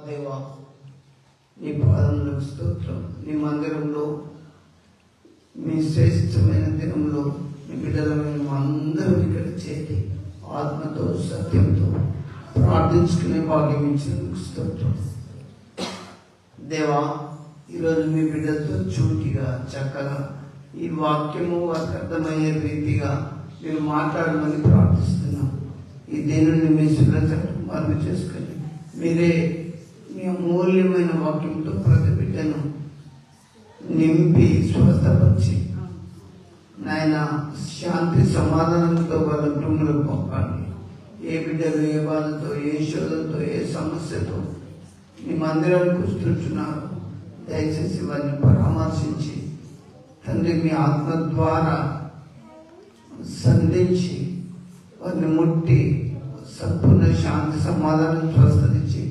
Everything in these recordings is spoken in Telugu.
దేవా, నీ పాదములకు స్తోత్రం. నీ మందిరంలో మీ శ్రేష్టమైన దినంలో మీ బిడ్డలమైన అందరూ ఇక్కడ చేరి ఆత్మతో సత్యంతో ప్రార్థించుకునే భాగ్యం ఇచ్చినందుకు స్తోత్రం. దేవా, ఈరోజు మీ బిడ్డలతో చూటిగా చక్కగా ఈ వాక్యము వారికి అర్థమయ్యే రీతిగా మీరు మాట్లాడమని ప్రార్థిస్తున్నాం. ఈ దేవుని మీ శుభ్రతను మార్పు చేసుకొని మీరే మీ అమూల్యమైన వాక్యంతో ప్రతి బిడ్డను నింపి స్వస్థపరిచి నాయన శాంతి సమాధానంతో వాళ్ళ కుటుంబాలకు పంపాలి. ఏ బిడ్డలు ఏ బాధతో, ఏ శోధంతో, ఏ సమస్యతో మీ మందిరానికి వస్తుంటున్నారు, దయచేసి వారిని పరామర్శించి తండ్రి మీ ఆత్మ ద్వారా సంధించి వారిని ముట్టి సంపూర్ణ శాంతి సమాధానం స్వస్థతించి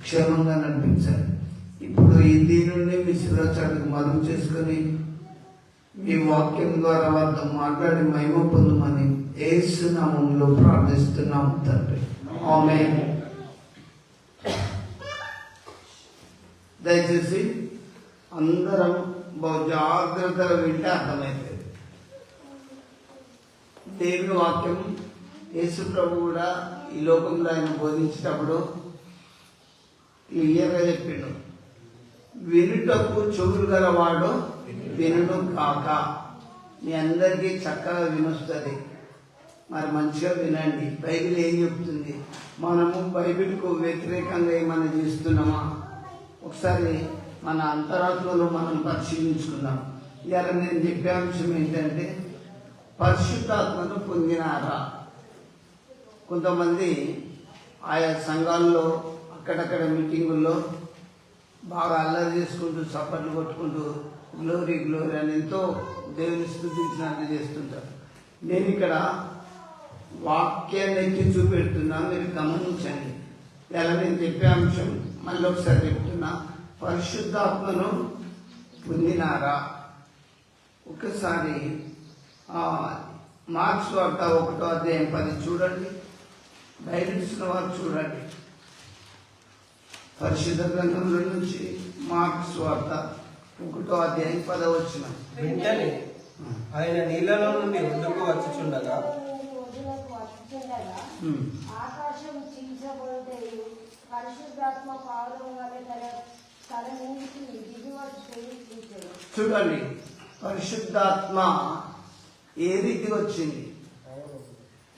క్షేమంగా నడిపించాలి. ఇప్పుడు ఈ దీనుండి మీ శివరాచార్యకు మరుగు చేసుకొని మీ వాక్యం ద్వారా వారితో మాట్లాడి మహిమ పొందమని యేసు నామములో ప్రార్థిస్తున్నాము తండ్రి, ఆమేన్. దయచేసి అందరం బహు జాగ్రత్తగా వింటే అర్థమవుతుంది. దేవుని వాక్యం యేసు ప్రభు కూడా ఈ లోకంలో ఆయన బోధించేటప్పుడు క్లియర్గా చెప్పిండు, వినుటకు చెవులు గలవాడు వినుడు కాక. మీ అందరికీ చక్కగా వినొస్తుంది, మరి మంచిగా వినండి. బైబిల్ ఏం చెప్తుంది? మనము బైబిల్కు వ్యతిరేకంగా ఏమైనా చేస్తున్నామా? ఒకసారి మన అంతరాత్మలో మనం పరిశీలించుకుందాం. ఇవాళ నేను చెప్పే అంశం ఏంటంటే, పరిశుద్ధాత్మను పొందినారా? కొంతమంది ఆయా సంఘాల్లో అక్కడక్కడ మీటింగుల్లో బాగా అల్లరి చేసుకుంటూ చప్పట్లు కొట్టుకుంటూ గ్లోరీ గ్లోరీ అని ఎంతో దేవుని స్తుతించినట్టు చేస్తుంటారు. నేను ఇక్కడ వాక్యాన్ని ఎత్తి చూపెడుతున్నా, మీరు గమనించండి. ఇలా నేను చెప్పే అంశం మళ్ళీ ఒకసారి చెప్తున్నా, పరిశుద్ధాత్మను పొందినారా? ఒకసారి మార్క్స్ వార్త 1:10 చూడండి. బైబిల్స్ వారు చూడండి. పరిశుద్ధ గ్రంథంలో నుంచి మార్క్స్ వార్త 1:10. వెంటనే ఆయన నీళ్ళలో నుండి ఒడ్డుకు వచ్చుచుండగా ఆకాశం చీల్చబడుటయు పరిశుద్ధాత్మ పావురం వలె తల నుంచి దిగివచ్చుటయు. చూడండి, పరిశుద్ధాత్మ ఏ రీతి వచ్చింది?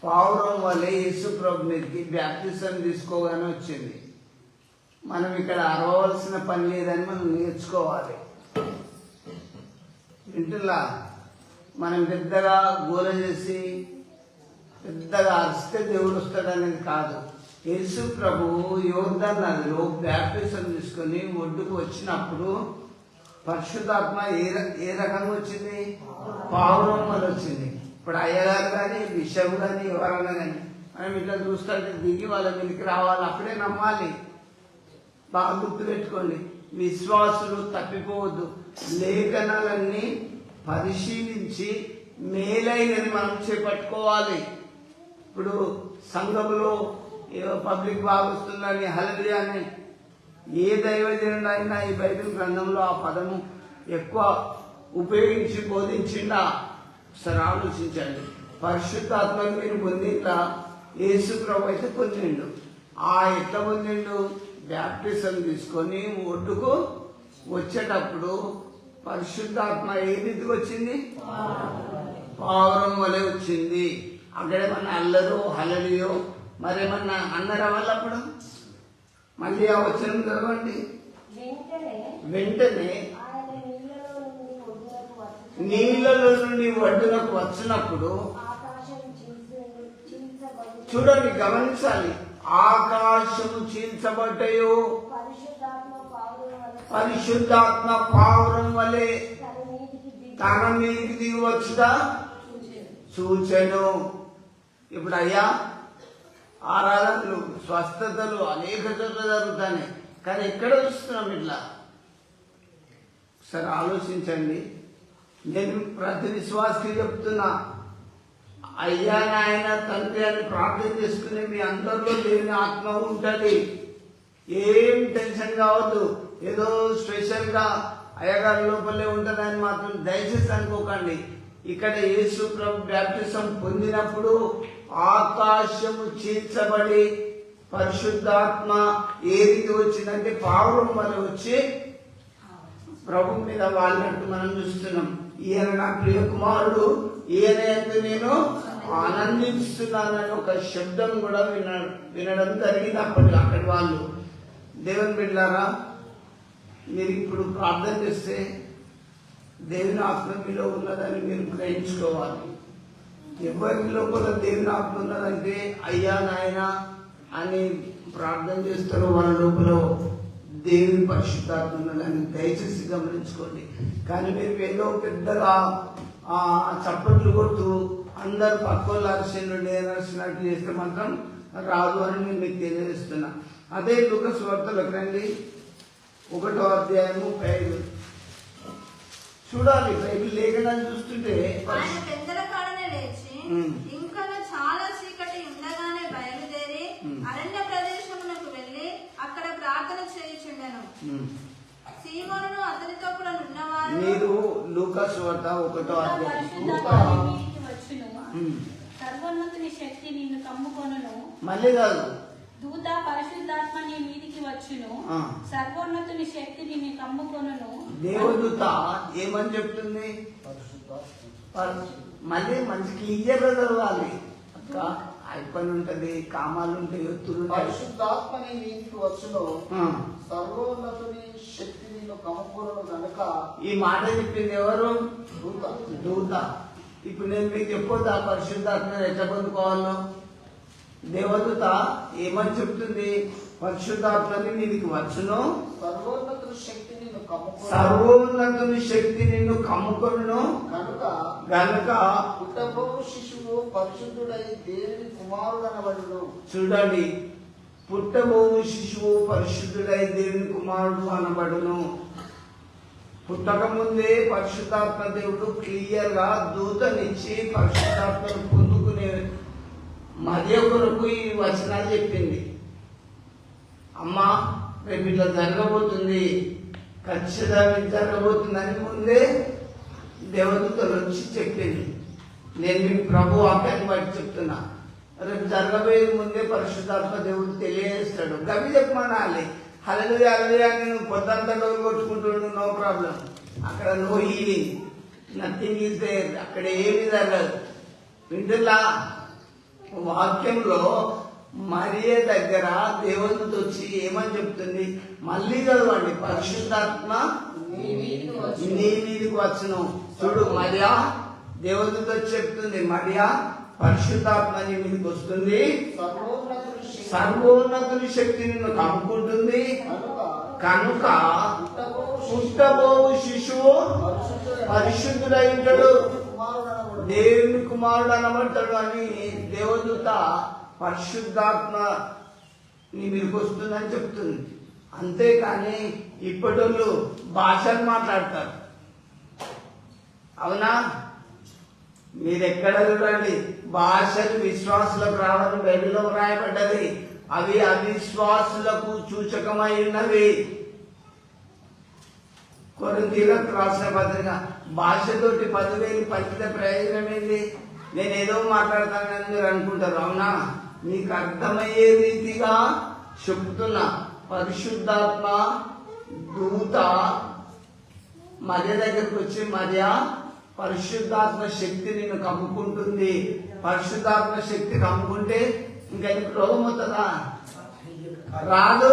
పావురం వలె యేసు ప్రభు మీదకి బ్యాప్టిజం తీసుకోగానే వచ్చింది. మనం ఇక్కడ అరవవలసిన పని లేదని మనం నేర్చుకోవాలి. ఇంటిలా మనం పెద్దగా గోల చేసి పెద్దగా అరిస్తే దేవుడు వస్తాడనేది కాదు. యేసు ప్రభు యోర్దాను నదిలో బ్యాప్టిజం తీసుకొని ఒడ్డుకు వచ్చినప్పుడు పరిశుద్ధాత్మ ఏ రకంగా వచ్చింది? పావురం వల్ల వచ్చింది. ఇప్పుడు అయ్యగారు కానీ బిషప్ కానీ ఎవరన్నా కానీ మనం ఇట్లా చూస్తుంటే దిగి వాళ్ళ మీదకి రావాలి, అప్పుడే నమ్మాలి. బాగా గుర్తు పెట్టుకోండి, విశ్వాసులు తప్పిపోవద్దు. లేఖనాలన్నీ పరిశీలించి మేలైనది మనం చేపట్టుకోవాలి. ఇప్పుడు సంఘములో ఏదో పబ్లిక్ బాగుస్తుందని హల్లెలూయా అని ఏ దైవజనుడు అయినా ఈ బైబిల్ గ్రంథంలో ఆ పదము ఎక్కువ ఉపయోగించి బోధించిండా? ఒకసారి ఆలోచించండి. పరిశుద్ధాత్మను మీరు పొందిందా? యేసు ప్రభు అయితే పొందిండు. ఎట్లా పొందిండు? బ్యాప్టిజం తీసుకొని ఒడ్డుకు వచ్చేటప్పుడు పరిశుద్ధాత్మ ఏ రీతికి వచ్చింది? పావురం వలె వచ్చింది. అక్కడేమన్నా అల్లరో హల్లెలూయో మరేమన్నా అన్నరా వాళ్ళప్పుడు? మళ్ళీ ఆ వచనం చదవండి. వెంటనే నీళ్ళలో నుండి ఒడ్డునకు వచ్చినప్పుడు, చూడండి, గమనించాలి, ఆకాశము చీల్చబడ్డాయో పరిశుద్ధాత్మ పావురం వలె తన మీదికి దిగి వచ్చుదా చూచెను. ఇప్పుడు అయ్యా ఆరాధనలు, స్వస్థతలు అనేక చోట్ల జరుగుతాయి, కానీ ఎక్కడ చూస్తున్నాం ఇట్లా? సరే ఆలోచించండి. నేను ప్రతి విశ్వాసకి చెప్తున్నా, అయ్యా నాయన తండ్రి అని ప్రార్థన చేసుకునే మీ అందరిలో దేవుని ఆత్మ ఉంటుంది. ఏం టెన్షన్ కావద్దు. ఏదో స్పెషల్గా అయ్యగారి లోపలే ఉంటుందని మాత్రం దయచేసి అనుకోకండి. ఇక్కడ యేసు ప్రభు బ్యాప్టిజం పొందినప్పుడు ఆకాశము చీల్చబడి పరిశుద్ధాత్మ ఏ రీతి వచ్చిందంటే పావురం వల్ల వచ్చి ప్రభు మీద వాళ్ళనట్టు మనం చూస్తున్నాం. ఈయన నా ప్రియ కుమారుడు, ఈయన యందు నేను ఆనందిస్తున్నానని ఒక శబ్దం కూడా వినడం జరిగింది అక్కడి వాళ్ళు. దేవుని బిడ్డలారా, మీరు ఇప్పుడు ప్రార్థన చేస్తే దేవుని ఆత్మ మీలో ఉన్నదని మీరు గ్రహించుకోవాలి. ఎవరి లోపల దేవుని ఆత్మ ఉన్నదంటే అయ్యా నాయన అని ప్రార్థన చేస్తారో వాళ్ళ లోపల దేవుని పరిశుద్ధాత్మ ఉన్నదని దయచేసి గమనించుకోండి. కానీ మీరు ఏదో పెద్దగా చప్పట్లు కొడుతూ అందరు పక్కోళ్ళు అరిసిండు నేను అరిసినట్టు చేస్తే మాత్రం రాదు అని నేను మీకు తెలియజేస్తున్నా. అదే లూకా సువార్తలోకి రండి, 1వ అధ్యాయము 5. చూడాలి బైబిల్ లేఖనాన్ని చూస్తుంటే ఆయన పెద్దల కాడనే లేచి ఇంకా చాలా చీకటి ఉండగానే బయలుదేరి అరణ్య ప్రదేశమునకు వెళ్లి అక్కడ ప్రార్థన చేయుచుండెను. సీమోనును అతనితో కూడా ఉన్నవారు మీరు లూకా సువార్త 1వ అధ్యాయం సర్వోన్నతుని శక్తి నిన్ను కమ్ముకొనును. మళ్ళీ కాదు, దూత పరిశుద్ధాత్మ నీ మీదికి వచ్చును. సర్వోన్నతుని శక్తి నిన్ను కమ్ముకొనును. దేవదూత ఏమని చెప్తుంది? మళ్ళీ మంచి క్లియర్ చదవాలి అక్క. అయిపోయి ఉంటది, కామాలు ఉంటాయి, ఒత్తులు ఉంటాయి. పరిశుద్ధాత్మని నీకు వచ్చును, సర్వోన్నతుని శక్తి నిన్ను కమ్ముకొనును గనుక. ఈ మాట చెప్పింది ఎవరు? దూత. దూత. ఇప్పుడు నేను మీకు చెప్పొద్దా పరిశుద్ధాత్మని ఎట్లా పొందుకోవాలో? దేవదూత ఏమని చెప్తుంది? పరిశుద్ధాత్మని మీదికి వచ్చును, సర్వోన్నతుని శక్తి నిన్ను కమ్ముకొనును, సర్వోన్నతుని శక్తి నిన్ను కమ్ముకొనును గనుక పుట్టబో శిశువు పరిశుద్ధుడై దేవుని కుమారుడు అనబడును. చూడండి, పుట్టబోవు శిశువు పరిశుద్ధుడై దేవుని కుమారుడు అనబడును. పుట్టక ముందే పరిశుద్ధాత్మ దేవుడు క్లియర్ గా దూతనిచ్చి పరిశుద్ధాత్మను పొందుకునే మధ్య కొరకు ఈ వచనాలు చెప్పింది. అమ్మా రేపు ఇట్లా జరగబోతుంది, ఖచ్చితంగా జరగబోతుందని ముందే దేవదూతలు వచ్చి చెప్పింది. నేను మీకు ప్రభు వాక్యాన్ని బట్టి చెప్తున్నా. రేపు జరగబోయేది ముందే పరిశుద్ధాత్మ దేవుడు తెలియజేస్తాడు. గవి చెప్పమనాలి. హల్లెలూయా హల్లెలూయా నేను పొద్దంతా డోలు కొట్టుకుంటుండు, నో ప్రాబ్లం. అక్కడ no healing, nothing is there. అక్కడ ఏమి జరగదు. వింటున్నా వాక్యంలో మరియ దగ్గర దేవునితో వచ్చి ఏమని చెప్తుంది? మళ్ళీ చదవండి. పరిశుద్ధాత్మ నీ మీదికి వచ్చును. చూడు, మరియా దేవునితో చెప్తుంది, మరియా పరిశుద్ధాత్మ నీ మీదకి వస్తుంది, సర్వోన్నతుని శక్తి నిన్ను కమ్ముకుంటుంది కనుక పుట్టబోవు శిశువు పరిశుద్ధుడై ఉంటాడు, దేవుని కుమారుడు అనబడతాడు అని దేవదూత పరిశుద్ధాత్మ నీ మీదకి వస్తుందని చెప్తుంది. అంతేకాని ఇప్పటి భాషలు మాట్లాడతారు. అవునా? మీరు ఎక్కడ చూడండి, భాషలు విశ్వాసులకు రావని బైబిల్లో రాయబడ్డది. అవి అవిశ్వాసులకు సూచకమై ఉన్నవి. కొరింథీయులకు రాసిన పత్రిక, భాషతోటి 10,000 పలికితే ప్రయోజనం ఏంటి? నేను ఏదో మాట్లాడతానని మీరు అనుకుంటారు. అవునా? మీకు అర్థమయ్యే రీతిగా చెప్తున్నా. పరిశుద్ధాత్మ దూత మరియ దగ్గరకు వచ్చి, మరియ పరిశుద్ధాత్మ శక్తి నిన్ను కమ్ముకుంటుంది. పరిశుద్ధాత్మ శక్తి కమ్ముకుంటే ఇంకా నీకు రోగం అవుతుందా? రాదు.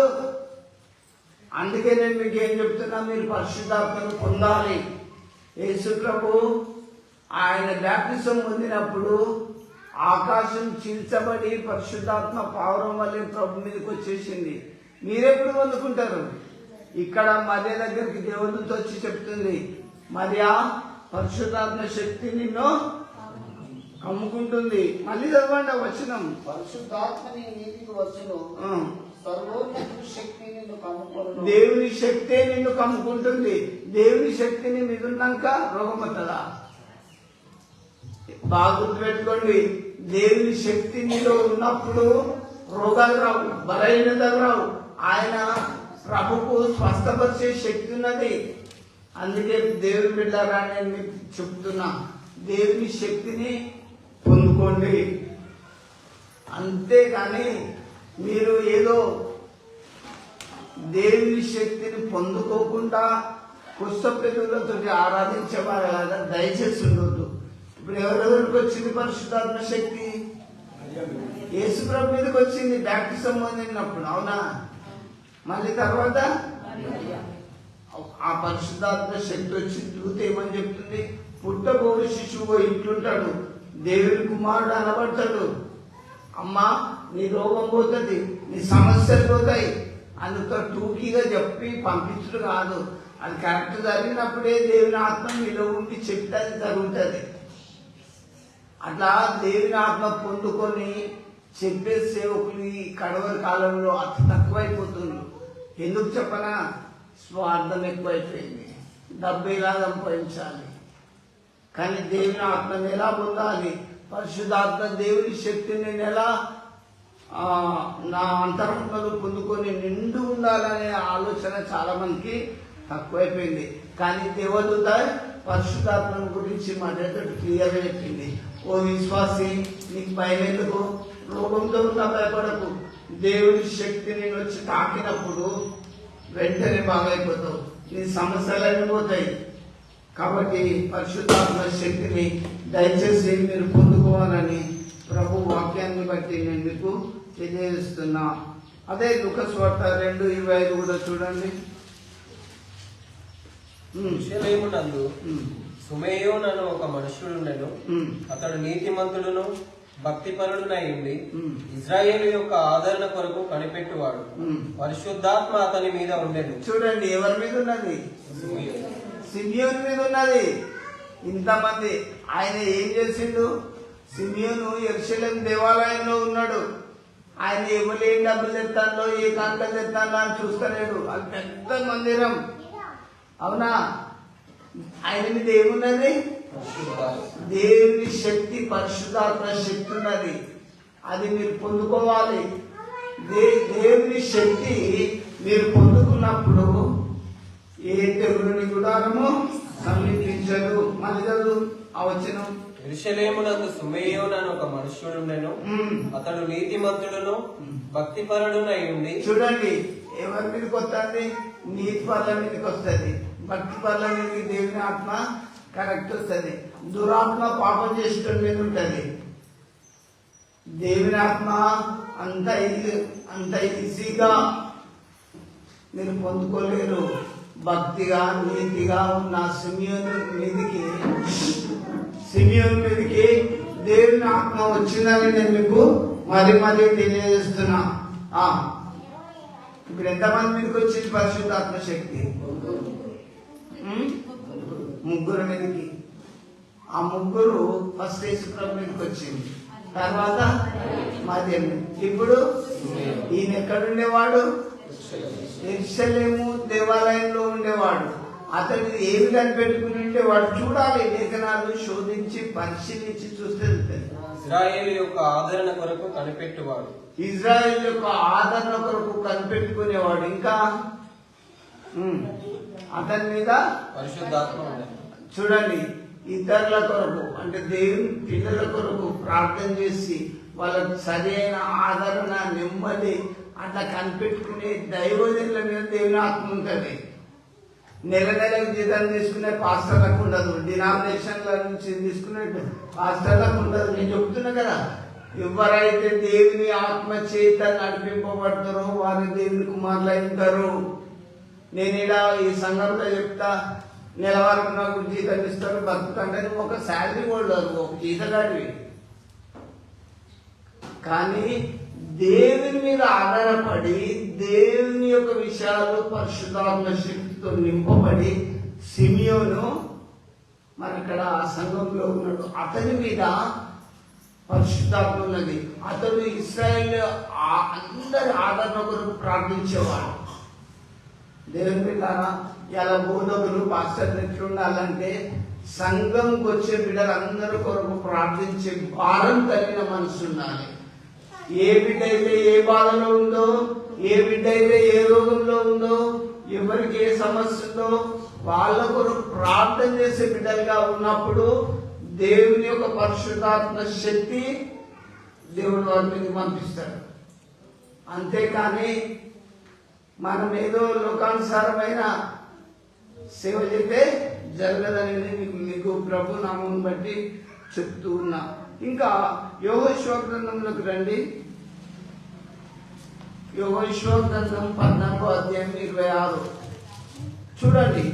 అందుకే నేను మీకు ఏం చెప్తున్నా, మీరు పరిశుద్ధాత్మను పొందాలి. యేసు ప్రభు ఆయన బ్యాప్టిజం పొందినప్పుడు ఆకాశం చీల్చబడి పరిశుద్ధాత్మ పావురం వల్లే ప్రభు మీదకి వచ్చేసింది. మీరెప్పుడు పొందుకుంటారు? ఇక్కడ మరియ దగ్గరికి దేవునితో వచ్చి చెప్తుంది, మరియా పరిశుద్ధాత్మ శక్తి నిన్ను కమ్ముకుంటుంది. మళ్ళీ చదవండి వచనం. పరిశుద్ధాత్మ నీ మీదికి వచ్చును, సర్వోన్నతుని శక్తి నిన్ను కమ్ముకొనును. దేవుని శక్తే నిన్ను కమ్ముకుంటుంది. దేవుని శక్తిని మీద ఉన్నాక రోగం వస్తుందా? బాగా గుర్తుపెట్టుకోండి. దేవుని శక్తి నీలో ఉన్నప్పుడు రోగాలు రావు, బలహీనతలు రావు. ఆయన ప్రభుకు స్వస్థపరిచే శక్తి ఉన్నది. అందుకే దేవుని బిడ్డలారా నేను మీకు చెప్తున్నా, దేవుని శక్తిని పొందుకోండి. అంతేగాని మీరు ఏదో దేవుని శక్తిని పొందుకోకుండా పుస్తపెతులతో ఆరాధించేవారు కదా, దయచేసి ఉండొద్దు. ఇప్పుడు ఎవరెవరికి వచ్చింది పరిశుద్ధాత్మ శక్తి? యేసుప్రభు మీదకి వచ్చింది బ్యాప్టిజం పొందినప్పుడు, అవునా? మళ్ళీ తర్వాత ఆ పరిశుద్ధాత్మ శక్తి వచ్చి దూత ఏమని చెప్తుంది? పుట్టబోడు శిశువు ఇట్లుంటాడు, దేవుని కుమారుడు అనబడతాడు. అమ్మా నీ రోగం పోతుంది, నీ సమస్యలు పోతాయి. అందుతో టూకీగా చెప్పి పంపించడు కాదు, అది కరెక్ట్ జరిగినప్పుడే దేవుని ఆత్మ మీలో ఉండి చెప్తే అది జరుగుతుంది. అట్లా దేవుని ఆత్మ పొందుకొని చెప్పే సేవకులు ఈ కడవరి కాలంలో అతి తక్కువైపోతున్నారు. ఎందుకు చెప్పనా? స్వార్థం ఎక్కువైపోయింది, డబ్బు ఎలా సంపాదించాలి. కానీ దేవుని ఆత్మని ఎలా పొందాలి? పరిశుద్ధాత్మ దేవుని శక్తిని నేను ఎలా నా అంతరాత్మలో పొందుకొని నిండు ఉండాలనే ఆలోచన చాలా మందికి తక్కువైపోయింది. కానీ దేవదూత పరిశుద్ధాత్మ గురించి మా దగ్గర క్లియర్గా చెప్పింది. ఓ విశ్వాసి, నీకు భయం ఎందుకు? రోగంతో ఉన్న భయపడకు. దేవుని శక్తి నేను వచ్చి తాకినప్పుడు వెంటనే బాగైపోతావు, నీ సమస్యలన్నీ పోతాయి. కాబట్టి పరిశుద్ధాత్మ శక్తిని దయచేసి మీరు పొందుకోవాలని ప్రభు వాక్యాన్ని బట్టి నేను మీకు తెలియజేస్తున్నా. అదే లూకా సువార్త 2:25 కూడా చూడండి. యెరూషలేమునందు సుమేయోనను ఒక మనుష్యుడుండెను. అతడు నీతిమంతుడును భక్తిపరుడునై ఉండి ఇజ్రాయేలు యొక్క ఆదరణ కొరకు కనిపెట్టువాడు. పరిశుద్ధాత్మ అతని మీద ఉండెను. చూడండి, ఎవరి మీద ఉన్నది? సిమియోను మీద ఉన్నది. ఇంతమంది ఆయన ఏం చేసిండు? సిమియోను యెరూషలేము దేవాలయంలో ఉన్నాడు. ఆయన ఎవరు డబ్బులు తెస్తాడో, ఏ కాంటలు తెస్తాడో అని చూస్తలేడు. అది పెద్ద మందిరం, అవునా? ఆయన మీద ఏమున్నది? దేవుని శక్తి, పరిశుద్ధాత్మ శక్తి ఉన్నది. అది మీరు పొందుకోవాలి. దేవుని శక్తి మీరు పొందుకున్నప్పుడు ఏ తెగులుని గుడారము సమీపించదు. మళ్ళీ చదువు ఆ వచనం. యెరూషలేమునందు సుమేయోనను ఒక మనుష్యుడుండెను. అతడు నీతిమంతుడును భక్తిపరుడునై ఉండి. చూడండి, ఎవరి మీదకి వస్తుంది? నీతి పనుల మీదకి వస్తుంది, భక్తి పనుల మీదకి దేవుని ఆత్మ కరెక్ట్ వస్తుంది. దురాత్మ పాపం చేసేటోడి మీద ఉంటుంది. దేవుని ఆత్మ అంత ఈజీగా మీరు పొందుకోలేరు. భక్తిగా నీతిగా ఉన్న సిమియోను మీదకి దేవుని ఆత్మ వచ్చిందని నేను మీకు మరీ తెలియజేస్తున్నా. ఇప్పుడు ఎంతమంది మీదకి వచ్చింది పరిశుద్ధాత్మ శక్తి? ముగ్గురు మీదకి. ఆ ముగ్గురు ఫస్ట్ యేసుప్రభు మీదకి వచ్చింది, తర్వాత మధ్య. ఇప్పుడు ఈయన ఎక్కడుండేవాడు? యెరూషలేము దేవాలయంలో ఉండేవాడు. అతను ఏమి కనిపెట్టుకుని ఉండేవాడు? చూడాలి, లేఖనాలు శోధించి పరిశీలించి చూస్తే ఇజ్రాయేలు యొక్క ఆదరణ కొరకు కనిపెట్టువాడు. ఇజ్రాయేల్ యొక్క ఆదరణ కొరకు కనిపెట్టుకునేవాడు. ఇంకా అతని మీద పరిశుద్ధాత్మ ఉండెను. చూడండి, ఇతరుల కొరకు అంటే దేవుని పిల్లల కొరకు ప్రార్థన చేసి వాళ్ళకు సరైన ఆదరణ, నెమ్మది అట్లా కనిపెట్టుకునే దైవజనుల మీద దేవుని ఆత్మ ఉంటుంది. నెలకు జీతం తీసుకునే పాస్టర్లకు ఉండదు, డినామినేషన్ల నుంచి తీసుకునే పాస్టర్లకు ఉండదు. నేను చెప్తున్నా కదా, ఎవరైతే దేవుని ఆత్మ చేత నడిపింపబడతారో వారు దేవుని కుమారులు ఉంటారు. నేను ఇలా ఈ సంఘంలో చెప్తా, నెలవారికి నాకు జీతం ఇస్తారు, బతుకంటే నువ్వు ఒక శాలరీ హోల్డర్, ఒక జీతగాడివి. కానీ దేవుని మీద ఆధారపడి దేవుని యొక్క విషయాలు పరిశుద్ధాత్మ శక్తితో నింపబడి సిమియోను మరి ఇక్కడ ఆ సంఘంలో ఉన్నాడు. అతని మీద పరిశుద్ధాత్మ ఉన్నది. అతడు ఇశ్రాయేలు అందరి ఆదరణ కొరకు ప్రార్థించేవాడు. దేవుని బిడ్డలారా, ఇలా బోధకులు పాస్టర్లు ఎట్లుండాలంటే సంఘంకి వచ్చే బిడ్డలందరి కొరకు ప్రార్థించే భారం కలిగిన మనసు ఉండాలి. ఏ బిడ్డ అయితే ఏ బాధలో ఉందో ఏ బిడ్డ అయితే ఏ రోగంలో ఉందో, ఎవరికి ఏ సమస్య ఉందో వాళ్ళ కొరకు ప్రార్థన చేసే బిడ్డలుగా ఉన్నప్పుడు దేవుని యొక్క పరిశుద్ధాత్మ శక్తి దేవుడు వారి మీదకి పంపిస్తాడు. అంతేకాని మనం ఏదో లోకానుసారమైన సేవ చేస్తే జరగదని మీకు ప్రభు నామం బట్టి చెప్తూ ఉన్నా. ఇంకా యెహోషువ గ్రంథంలోకి రండి. యెహోషువ గ్రంథం 14వ అధ్యాయం 26 చూడండి.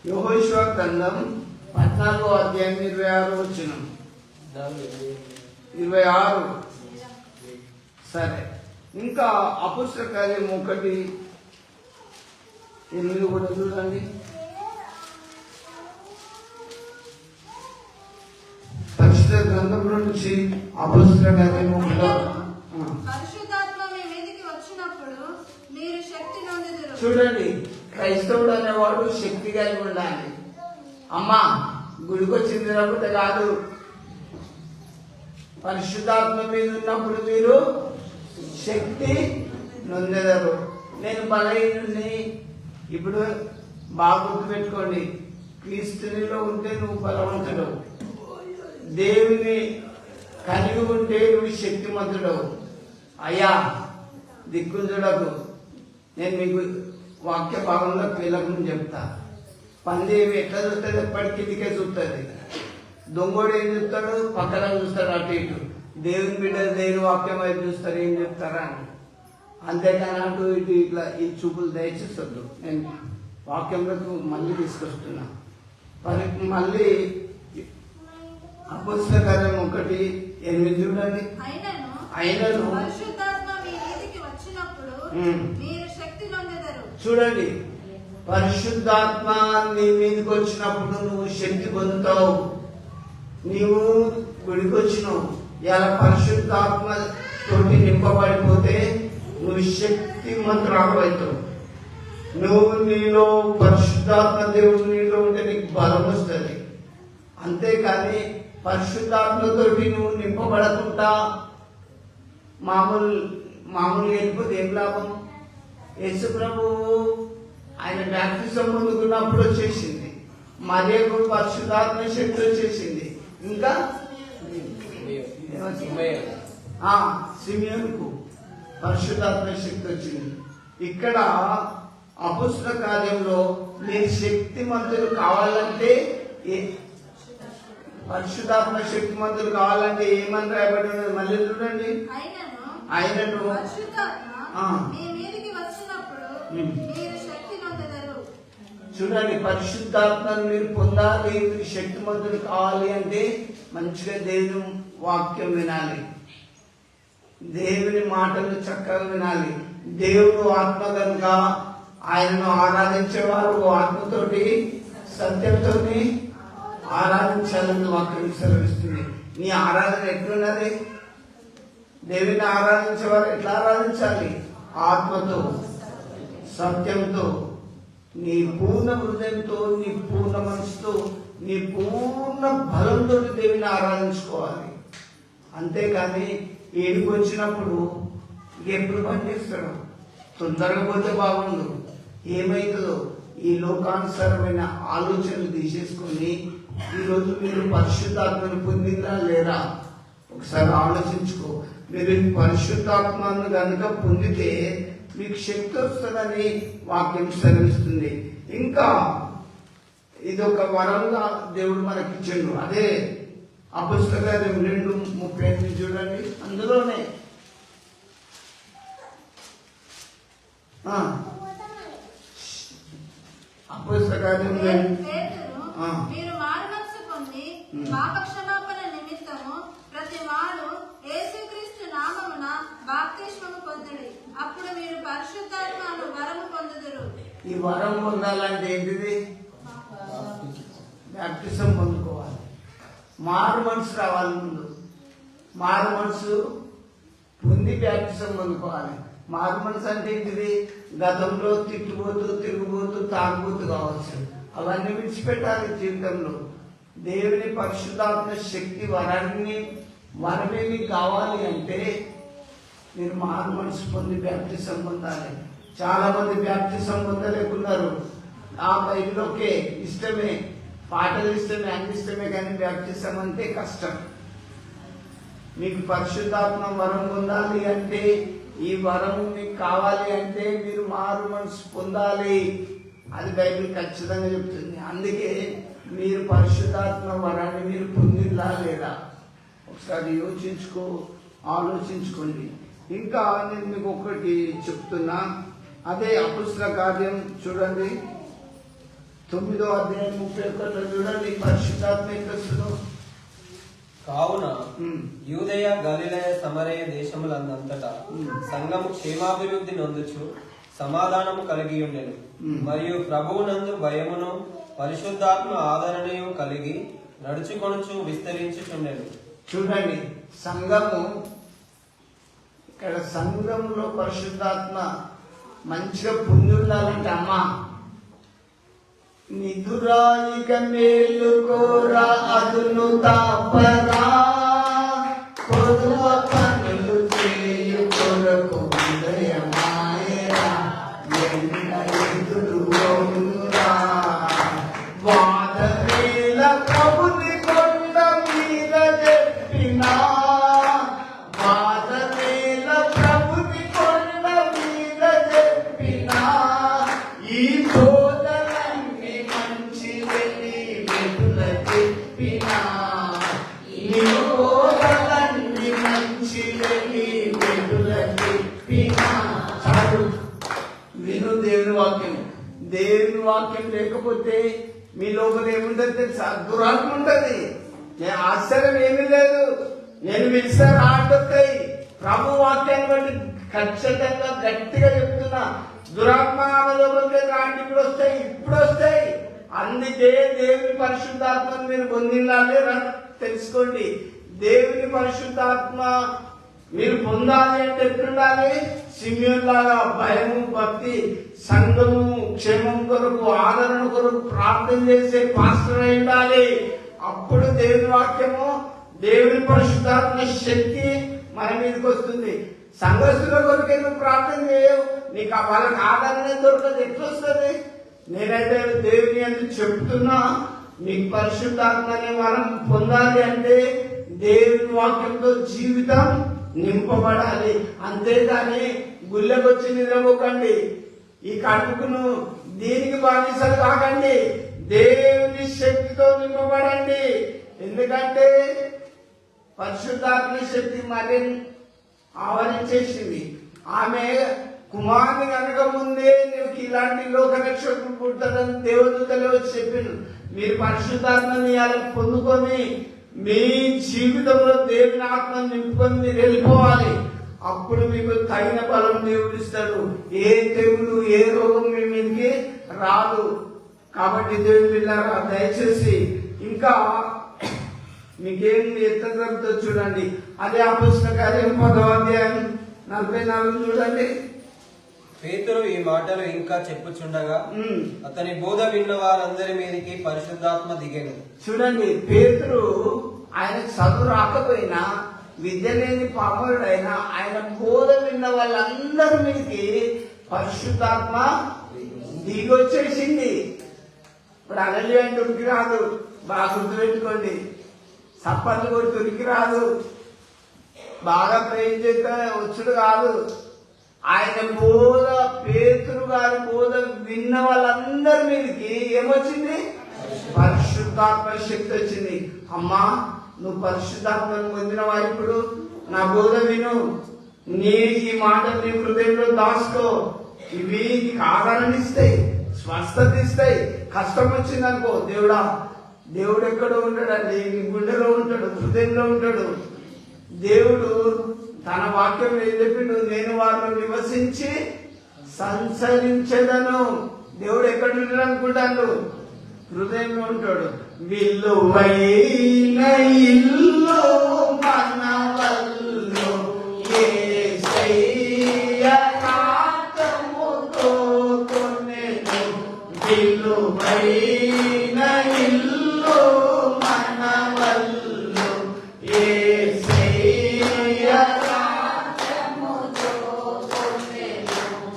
యెహోషువ గ్రంథం 14వ అధ్యాయం 26 వచనం 26. సరే, ఇంకా అపొస్తలుల కార్యం 1:8 కూడా చూడండి. పరిశుద్ధ గ్రంథంలో నుంచి అపొస్తలుల కార్యం 1. పరిశుద్ధాత్మ మీ మీదికి వచ్చినప్పుడు మీరు శక్తి నొందుదురు. చూడండి, క్రైస్తవుడు అనేవాడు శక్తి కలిగి ఉండాలి. అమ్మా గుడికి వచ్చింది లేకపోతే కాదు, పరిశుద్ధాత్మ మీద ఉన్నప్పుడు మీరు శక్తి నొందెదరు. నేను బలహీనుడిని. ఇప్పుడు బాగా గుర్తుపెట్టుకోండి, క్రీస్తునిలో ఉంటే నువ్వు బలవంతుడు, దేవుని కలిగి ఉంటే నువ్వు శక్తిమంతుడు. అయ్యా దిక్కులు చూడకు. నేను మీకు వాక్య భాగంలో కీలకం చెప్తా. పంది ఎట్లా చూస్తుంది? ఎప్పటికీ దిక్కే చూస్తుంది. దొంగోడు ఏం చూస్తాడు? పక్కన చూస్తాడు, అటు ఇటు. దేవుని బిడ్డలు దేవుని వాక్యం వైపు చూస్తారు, ఏం చెప్తారా అని. అంతేకాని అటు ఇటు ఇట్లా ఈ చూపులు దయచేస్తుంది. నేను వాక్యంలోకి మళ్ళీ తీసుకొస్తున్నా. మళ్ళీ అపొస్తలుల కార్యం 1:8 చూడండి. అయినను పరిశుద్ధాత్మ మీ మీదికి వచ్చినప్పుడు మీరు శక్తి నొందెదరు. చూడండి, పరిశుద్ధాత్మ నీ మీదకి వచ్చినప్పుడు నువ్వు శక్తి పొందుతావు. నీవు గుడికి వచ్చినావు, ఇలా పరిశుద్ధాత్మ తోటి నింపబడిపోతే నువ్వు శక్తిమంతురాలు అవుతావు. నువ్వు నీలో పరిశుద్ధాత్మ దేవుడు నీలో ఉంటే నీకు బలం వస్తుంది. అంతేకాని పరిశుద్ధాత్మతోటి నువ్వు నింపబడకుండా మామూలు వెళ్ళిపోతే ఏం లాభం? యేసు ప్రభువు ఆయన బ్యాప్టిజం పొందుకున్నప్పుడు వచ్చేసింది, మరియకు పరిశుద్ధాత్మ శక్తి వచ్చేసింది. ఇంకా సిమియోనుకు పరిశుద్ధాత్మ శక్తి వచ్చింది. ఇక్కడ అపొస్తలుల కార్యంలో మీరు శక్తిమంతులు కావాలంటే, పరిశుద్ధాత్మ శక్తిమంతులు కావాలంటే ఏమని రాయబడి ఉన్నది? మళ్ళీ చూడండి. ఆయనను చూడండి, పరిశుద్ధాత్మను మీరు పొందాలి, మీరు శక్తిమంతులు కావాలి అంటే మంచిగా దేవుని వాక్యం వినాలి, దేవుని మాటలు చక్కగా వినాలి. దేవుడు ఆత్మ కనుక ఆయనను ఆరాధించేవారు ఆత్మతోటి సత్యంతో ఆరాధించాలని వాక్యం సెలవిస్తుంది. నీ ఆరాధన ఎట్లున్నది? దేవుని ఆరాధించేవారు ఎట్లా ఆరాధించాలి? ఆత్మతో, సత్యంతో, నీ పూర్ణ హృదయంతో, నీ పూర్ణ మనసుతో, నీ పూర్ణ బలంతో దేవుని ఆరాధించుకోవాలి. అంతేకాని ఏడికి వచ్చినప్పుడు ఎప్పుడు పనిచేస్తాడు? తొందరగా పోతే బాగుండు, ఏమవుతుందో ఈ లోకానుసారమైన ఆలోచనలు తీసేసుకొని ఈరోజు మీరు పరిశుద్ధాత్మను పొందిందా లేదా ఒకసారి ఆలోచించుకో. మీరు పరిశుద్ధాత్మను కనుక పొందితే మీకు శక్తి వస్తుందని వాక్యం సెలవిస్తుంది. ఇంకా ఇది ఒక వరంగా దేవుడు మనకిచ్చాడు. అదే అపొస్తలుల కార్యం 2:38 చూడండి. అందులోనే అపొస్తలుల కార్యం మీరు మారుమనసు పొంది పాపక్షమాపణ నిమిత్తము ప్రతి వాడు యేసుక్రీస్తు నామమున బాప్తిస్మము పొందుడి, అప్పుడు మీరు పరిశుద్ధాత్మ అను వరము పొందుదురు. ఈ వరం పొందాలంటే ఏంటిది? బాప్తిసం పొందుకోవాలి. మారు మనసు రావాలి. ముందు మారు మనసు పొంది బాప్తిసం పొందుకోవాలి. మారు మనసు అంటే ఏంటిది? గతంలో తిట్టుబోతూ, తిరుగుబోతూ, తాగుబోతూ కావచ్చు, అవన్నీ విడిచిపెట్టాలి జీవితంలో. దేవుని పరిశుద్ధాత్మ శక్తి వరాన్ని వరమే మీకు కావాలి అంటే మీరు మారు మనసు పొంది బ్యాప్టిజం పొందాలి. చాలా మంది బ్యాప్టిజం పొందలేకున్నారు. ఆ బైబిల్లోకే ఇష్టమే, పాటలు ఇష్టమే, అన్ని ఇష్టమే, కానీ బ్యాప్టిజం అంటే కష్టం. మీకు పరిశుద్ధాత్మ వరం పొందాలి అంటే, ఈ వరం మీకు కావాలి అంటే మీరు మారు మనసు పొందాలి. అది బైబిల్ ఖచ్చితంగా చెప్తుంది. అందుకే మీరు పరిశుద్ధాత్మ వరాన్ని మీరు పొందిందా లేదా ఒకసారి ఆలోచించుకోండి. ఇంకా నేను మీకు ఒకటి చెప్తున్నా. అదే అపుస్తల కార్యం చూడండి, 9వ అధ్యాయం 31 చూడండి. పరిశుద్ధాత్మ ఎక్కడుందో. కావున యూదయ గలిలయ సమరయ దేశములందంతటా సంఘము క్షేమాభివృద్ధి నొందుచు సమాధానము కలిగి ఉండెను. మరియు ప్రభువునందు భయమును పరిశుద్ధాత్మ ఆదరణయు కలిగి నడుచుకొనుచు విస్తరించుచుండెను. చూడండి, సంఘము, ఇక్కడ సంఘంలో పరిశుద్ధాత్మ మంచిగా పొంది ఉండాలంటే, అమ్మా నిదురాయిక మేలుకోరా అదును తాపరా కొదువ పనులు చేయు కొరకు హృదయమాయరా ఎన్న ఎదురురా వాదవేల ప్రభుని కొండ మీద చెప్పినా వాదవేల ప్రభుని కొండ మీద చెప్పినా ఈ బోధలన్నీ మంచి వెళ్ళి వెతుల చెప్పినా ఈ బోధలన్నీ మంచి వెళ్ళి వెతుల చెప్పినా చాలు. విను దేవుని వాక్యం. దేవుని వాక్యం లేకపోతే మీ లోపల ఏముంటుంది తెలుసా? దురాత్మ ఉంటుంది. నేను ఆశ్చర్యం ఏమీ లేదు. నేను పిలిస్తే రాండొస్తాయి. ప్రభు వాక్యాన్ని బట్టి ఖచ్చితంగా గట్టిగా చెప్తున్నా, దురాత్మ ఆమె లోపలికి రాండి, ఇప్పుడు వస్తాయి. అందుకే దేవుని పరిశుద్ధాత్మను మీరు పొందినాలే తెలుసుకోండి. దేవుని పరిశుద్ధాత్మ మీరు పొందాలి అంటే ఎట్లుండాలి? సిమియోన్ లాగా భయము, భక్తి, సంఘము క్షేమం కొరకు, ఆదరణ కొరకు ప్రార్థన చేసే పాస్టర్ అయి ఉండాలి. అప్పుడు దేవుని వాక్యము, దేవుని పరిశుద్ధాత్మ శక్తి మన మీదకి వస్తుంది. సంఘస్థుల కొరకు ఎందుకు ప్రార్థన చేయవు? నీకు వాళ్ళకి ఆదరణ దొరకదు, ఎట్లా వస్తుంది? నేనైతే దేవుని ఎందుకు చెప్తున్నా, మీకు పరిశుద్ధాత్మ అనే వరం పొందాలి అంటే దేవుని వాక్యంతో జీవితం నింపబడాలి. అంతేగాని గుళ్ళకొచ్చి నిద్రపోకండి. ఈ కడుపుకును దీనికి బానిసలు కాకండి. దేవుని శక్తితో నింపబడండి. ఎందుకంటే పరిశుద్ధాత్మ శక్తి మరి ఆవరించేసింది. ఆమె కుమారుని కనుక ముందే నీకు ఇలాంటి లోకరక్షకుడు పుడతాడని దేవదూతలే వచ్చి చెప్పిండు. మీరు పరిశుద్ధాత్మని అలా పొందుకొని మీ జీవితంలో దేవుని ఆత్మను నింపుకొని మీరు వెళ్ళిపోవాలి. అప్పుడు మీకు తగిన బలం దేవుడు ఇస్తాడు. ఏ తెగులు, ఏ రోగం మీ మీదకి రాదు. కాబట్టి దేవుని పిల్లారా, దయచేసి ఇంకా మీకేం ఎత్త జరుగుతుందో చూడండి. అదే అపొస్తల కార్యం 10వ అధ్యాయం 44 చూడండి. పేతురు ఈ మాటలు ఇంకా చెప్పుచుండగా అతని బోధ విన్న వారందరి మీదకి పరిశుద్ధాత్మ దిగెను. చూడండి, పేతురు ఆయన చదువు రాకపోయినా, విద్య లేని పాపరుడైనా, ఆయన బోధ విన్న వాళ్ళందరి మీదకి పరిశుద్ధాత్మ దిగొచ్చేసింది. ఇప్పుడు అలలి అంటే ఉరికి రాదు, బాగా గుర్తుపెట్టుకోండి. సప్పట్లు కొట్టి ఉరికి రాదు, బాగా ప్రేమ చేస్తే వచ్చుడు కాదు. ఆయన బోధ, పేతురు గారి బోధ విన్న వాళ్ళందరి మీదకి ఏమొచ్చింది? పరిశుద్ధాత్మ శక్తి వచ్చింది. అమ్మా, నువ్వు పరిశుద్ధాత్మను పొందినవా? ఇప్పుడు నా బోధ విను, నీ ఈ మాట నీ హృదయంలో దాచుకో. ఇవి నీకు ఆదరణ ఇస్తాయి, స్వస్థత ఇస్తాయి. కష్టం వచ్చిందనుకో, దేవుడు ఎక్కడో ఉంటాడండి, నీ గుండెలో ఉంటాడు, హృదయంలో ఉంటాడు. దేవుడు తన వాక్యం ఏం చెప్పిండు? నేను వారిలో నివసించి సంచరించదను. దేవుడు ఎక్కడ ఉంటాడు అనుకుంటాను? హృదయంలో ఉంటాడు. విలువైన ఇల్లు మనవల్లో యేసయ్య నామముతో కొనెను. విలువైన ఇల్లు మనవల్లో యేసయ్య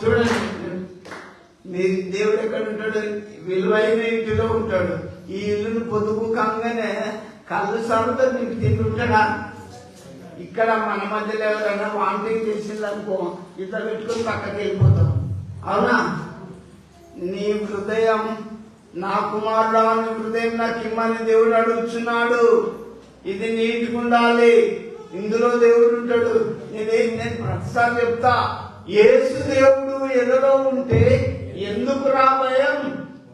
చూడండి, మీ దేవుడు ఎక్కడ ఉంటాడు? విలువైన ఇంటిలో ఉంటాడు. ఈ ఇల్లును పొదుపు కాగానే కళ్ళు సాగుతో నీకు తిండి ఉంటాడా? ఇక్కడ మన మధ్యలో ఎవరైనా వాంటింగ్ చేసిందనుకో, ఇట్లా పెట్టుకుని పక్కకి వెళ్ళిపోతాం. అవునా? నీ హృదయం నా కుమారుడు, నీ హృదయం నాకు ఇమ్మని దేవుడు అడుగుతున్నాడు. ఇది నీటిగా ఉండాలి, ఇందులో దేవుడు ఉంటాడు. నేను ప్రతిసారి చెప్తా, యేసు దేవుడు ఎదులో ఉంటే ఎందుకు భయం?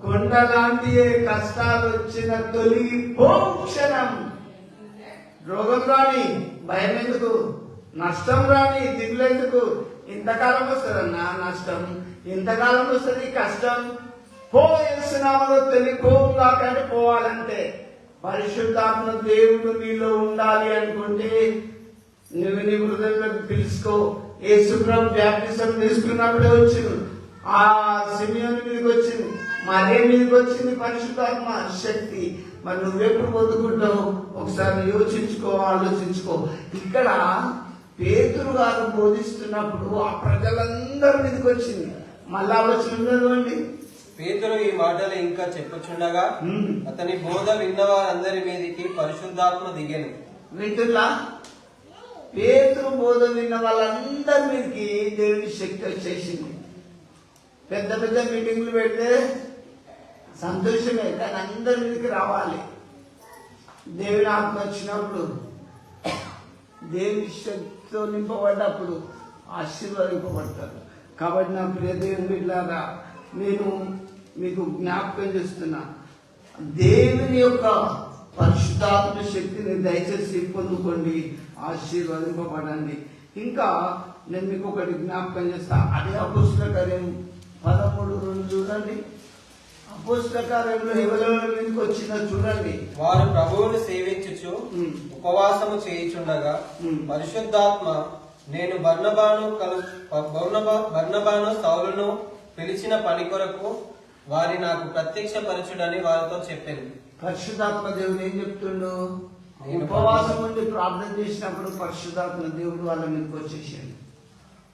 కొండలాంటి కష్టాలు వచ్చిన తొలగిపో క్షణం. రోగం రాని భయం ఎందుకు? నష్టం రాని దిగులు ఎందుకు? ఇంతకాలం వస్తుందన్నా నష్టం, ఇంతకాలం వస్తుంది కష్టం. పోయేస్తున్నామో తొలిపోగాకంటే పోవాలంటే పరిశుద్ధాత్మ దేవుడు నీలో ఉండాలి అనుకుంటే నువ్వు నీ హృదయంలోకి పిలుచుకో. యేసుప్రభు బ్యాప్టిజం తీసుకున్నప్పుడే వచ్చింది, ఆ సిమియోని మీదకి వచ్చింది, మరే మీదకి వచ్చింది పరిశుద్ధాత్మ శక్తి. మరి నువ్వెప్పుడు పొందుకుంటావు? ఒకసారి యోచించుకో, ఆలోచించుకో. ఇక్కడ పేతురు గారు బోధిస్తున్నప్పుడు ఆ ప్రజలందరి మీదకి వచ్చింది. మళ్ళా వచ్చిందండి. పేతురు ఈ మాటలు ఇంకా చెప్పుచుండగా అతని బోధ విన్నవారందరి మీదకి పరిశుద్ధాత్మ దిగెను. మిత్రులా, పేతురు బోధ విన్న వాళ్ళందరి మీదకి దేవుని శక్తి వచ్చేసింది. పెద్ద పెద్ద మీటింగ్లు పెడితే సంతోషమే, కానీ అందరి మీదకి రావాలి. దేవుని ఆత్మ వచ్చినప్పుడు, దేవుని శక్తితో నింపబడ్డప్పుడు ఆశీర్వదింపబడతారు. కాబట్టి నా ప్రియ దేవుని బిడ్డలారా, నేను మీకు జ్ఞాపకం చేస్తున్నా, దేవుని యొక్క పరిశుద్ధాత్మ శక్తిని దయచేసి పొందుకోండి, ఆశీర్వదింపబడండి. ఇంకా నేను మీకు ఒకటి జ్ఞాపకం చేస్తా. అదే అపోస్తల కార్యం 13:2 చూడండి. అపోస్తల కార్యంలో ఎవరెవరి మీదకి వచ్చిందో చూడండి. వారు ప్రభువును సేవించుచు ఉపవాసము చేయుచుండగా పరిశుద్ధాత్మ నేను బర్నబాను సౌలును పిలిచిన పని కొరకు వారి నాకు ప్రత్యక్షపరచుడని వారితో చెప్పాను. పరిశుద్ధాత్మ దేవుడు ఏం చెప్తుండు? ఉపవాసం ఉండి ప్రార్థన చేసినప్పుడు పరిశుద్ధాత్మ దేవుడు వాళ్ళ మీదకి వచ్చేసాడు.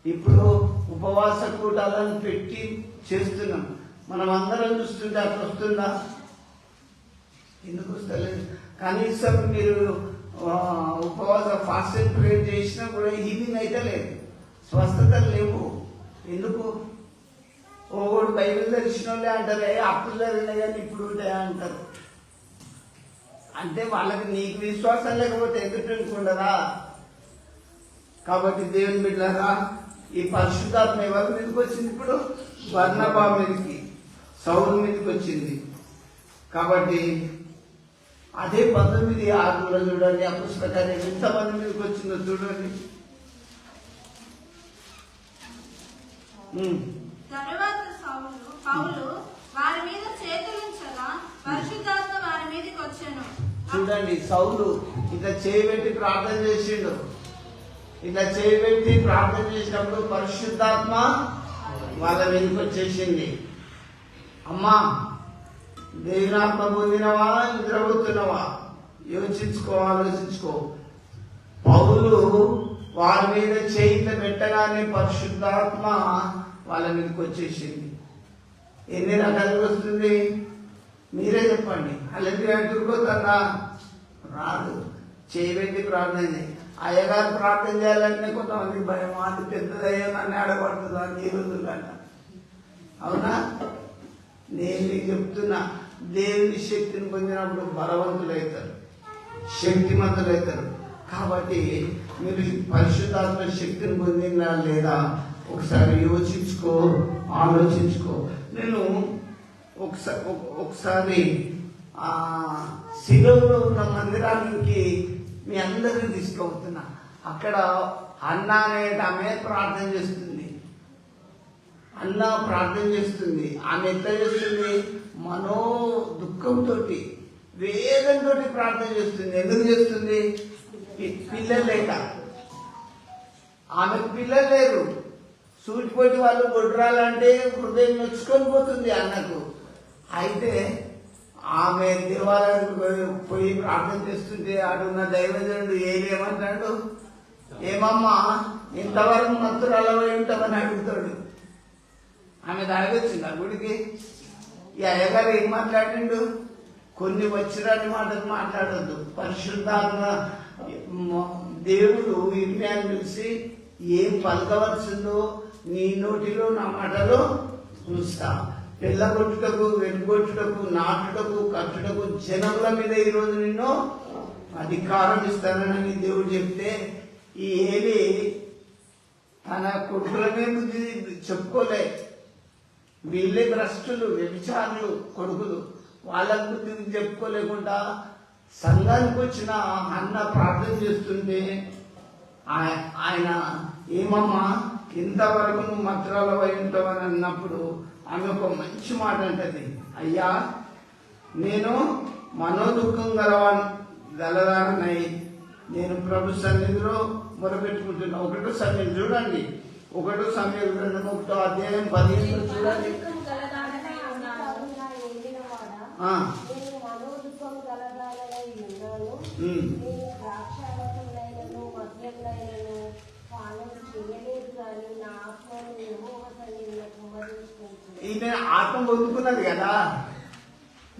ఇప్పుడు ఉపవాస కూటాలను పెట్టి చేస్తున్నాం. మనం అందరం చూస్తుంటే అట్లా వస్తుందా? ఎందుకు వస్తలేదు? కనీసం మీరు ఉపవాస ఫాస్టింగ్ ప్రేయర్ చేసినా కూడా హీలింగ్ అయితే లేదు, స్వస్థతలు లేవు. ఎందుకు? ఓడు బైబిల్ తెలిసిన వాళ్ళే అంటారే అప్పుడు జరిగినా కానీ ఇప్పుడు ఉంటాయా అంటారు. అంటే వాళ్ళకి నీకు విశ్వాసం లేకపోతే ఎదుర్కొండరా? కాబట్టి దేవుని బిడ్డలారా, ఈ పరిశుద్ధాత్మ ఎవరి మీదకి వచ్చింది? ఇప్పుడు బర్నబా మీదకి, సౌలు మీదకి వచ్చింది. కాబట్టి అదే 19:6 చూడండి. అపోస్తల కార్యం ఎంతమంది మీదకి వచ్చిందో చూడండి. తరువాత పౌలు వారి మీద చేతులుంచగా పరిశుద్ధాత్మ వారి మీదకి వచ్చెను. చూడండి, సౌలు ఇట్లా చేయబెట్టి ప్రార్థన చేసిండు. ఇట్లా చేయబెట్టి ప్రార్థన చేసినప్పుడు పరిశుద్ధాత్మ వాళ్ళ మీదకి వచ్చేసింది. అమ్మా, దేవునాత్మ పొందినవా, నిద్రపోతున్నవా? యోచించుకో, ఆలోచించుకో. పౌలు వాళ్ళ మీద చేయిత పెట్టగానే పరిశుద్ధాత్మ వాళ్ళ మీదకి వచ్చేసింది. ఎన్ని రకాలుగా వస్తుంది మీరే చెప్పండి. అలాంటి తిరుగుతుందా? రాదు. చేయబెట్టి ప్రార్థన చేయి. అయ్యగారు ప్రార్థన చేయాలంటే కొంతమందికి భయం, అది పెద్దదయ్యా నన్ను ఆడబడుతుందా అని ఈ రోజులంట. అవునా? నేను మీకు చెప్తున్నా, దేవుని శక్తిని పొందినప్పుడు బలవంతులవుతారు, శక్తిమంతులవుతారు. కాబట్టి మీరు పరిశుద్ధాత్మ శక్తిని పొందినా లేదా ఒకసారి యోచించుకో, ఆలోచించుకో. నేను ఒకసారి శిలువలో ఉన్న మందిరానికి మీ అందరినీ తీసుకుపోతున్నా. అక్కడ అన్న అనేట ఆమె ప్రార్థన చేస్తుంది. అన్న ప్రార్థన చేస్తుంది. ఆమె ఎట్లా చేస్తుంది? మనో దుఃఖంతో, వేదంతో ప్రార్థన చేస్తుంది. ఎందుకు చేస్తుంది? పిల్లలు లేక. ఆమెకు పిల్లలు లేరు. సూటిపోటి వాళ్ళు గొడ్రాలంటే హృదయం నొచ్చుకొని పోతుంది అన్నకు. అయితే ఆమె దేవాలయానికి పోయి ప్రార్థన చేస్తుంటే ఆడున్న దైవజనుడు ఏమంటాడు? ఏమమ్మా ఇంతవరకు మత్తులు అలవై ఉంటామని అడుగుతాడు. ఆమె తాగొచ్చింది ఆ గుడికి. ఈ అయ్యగారు ఏం మాట్లాడిండు? కొన్ని వచ్చిరాని మాటలు మాట్లాడద్దు. పరిశుద్ధాత్మ దేవుడు ఇర్మియాను పిలిచి ఏం పలకవలసిందో నీ నోటిలో నా మాటలో ఉంచుతా. పిల్లగొట్టుటకు, వెలుగొట్టుటకు, నాటుటకు, కట్టుటకు జనముల మీద ఈరోజు నిన్ను అధికారం ఇస్తానని దేవుడు చెప్తే, ఈ ఏలి తన కొడుకులనే బుద్ధి చెప్పుకోలే. వీళ్ళే భ్రష్టులు, వ్యభిచారులు కొడుకులు. వాళ్ళకు బుద్ధి చెప్పుకోలేకుండా సంఘానికి వచ్చిన అన్న ప్రార్థన చేస్తుంటే ఆయన ఏమమ్మా ఇంతవరకు నువ్వు మద్రాల అయి ఉంటావని అన్నప్పుడు ఆమె ఒక మంచి మాట అంటది, అయ్యా నేను మనోదుఖం గలదానై నేను ప్రభు సన్నిధిలో మొదలుపెట్టుకుంటున్నా. 1 సమయం చూడండి, 1 సమయం 2 అధ్యాయం 15 చూడండి. నేను మనోదుఖం గలదానై ఉన్నాను. నేను ద్రాక్షారసములైనను మద్యములైనను పానం చేయలేదు కానీ నా ఆత్మను యెహోవా సన్నిధిలో కుమ్మరించుకుంటున్నాను. ఈమె ఆత్మ పొందుకున్నది కదా,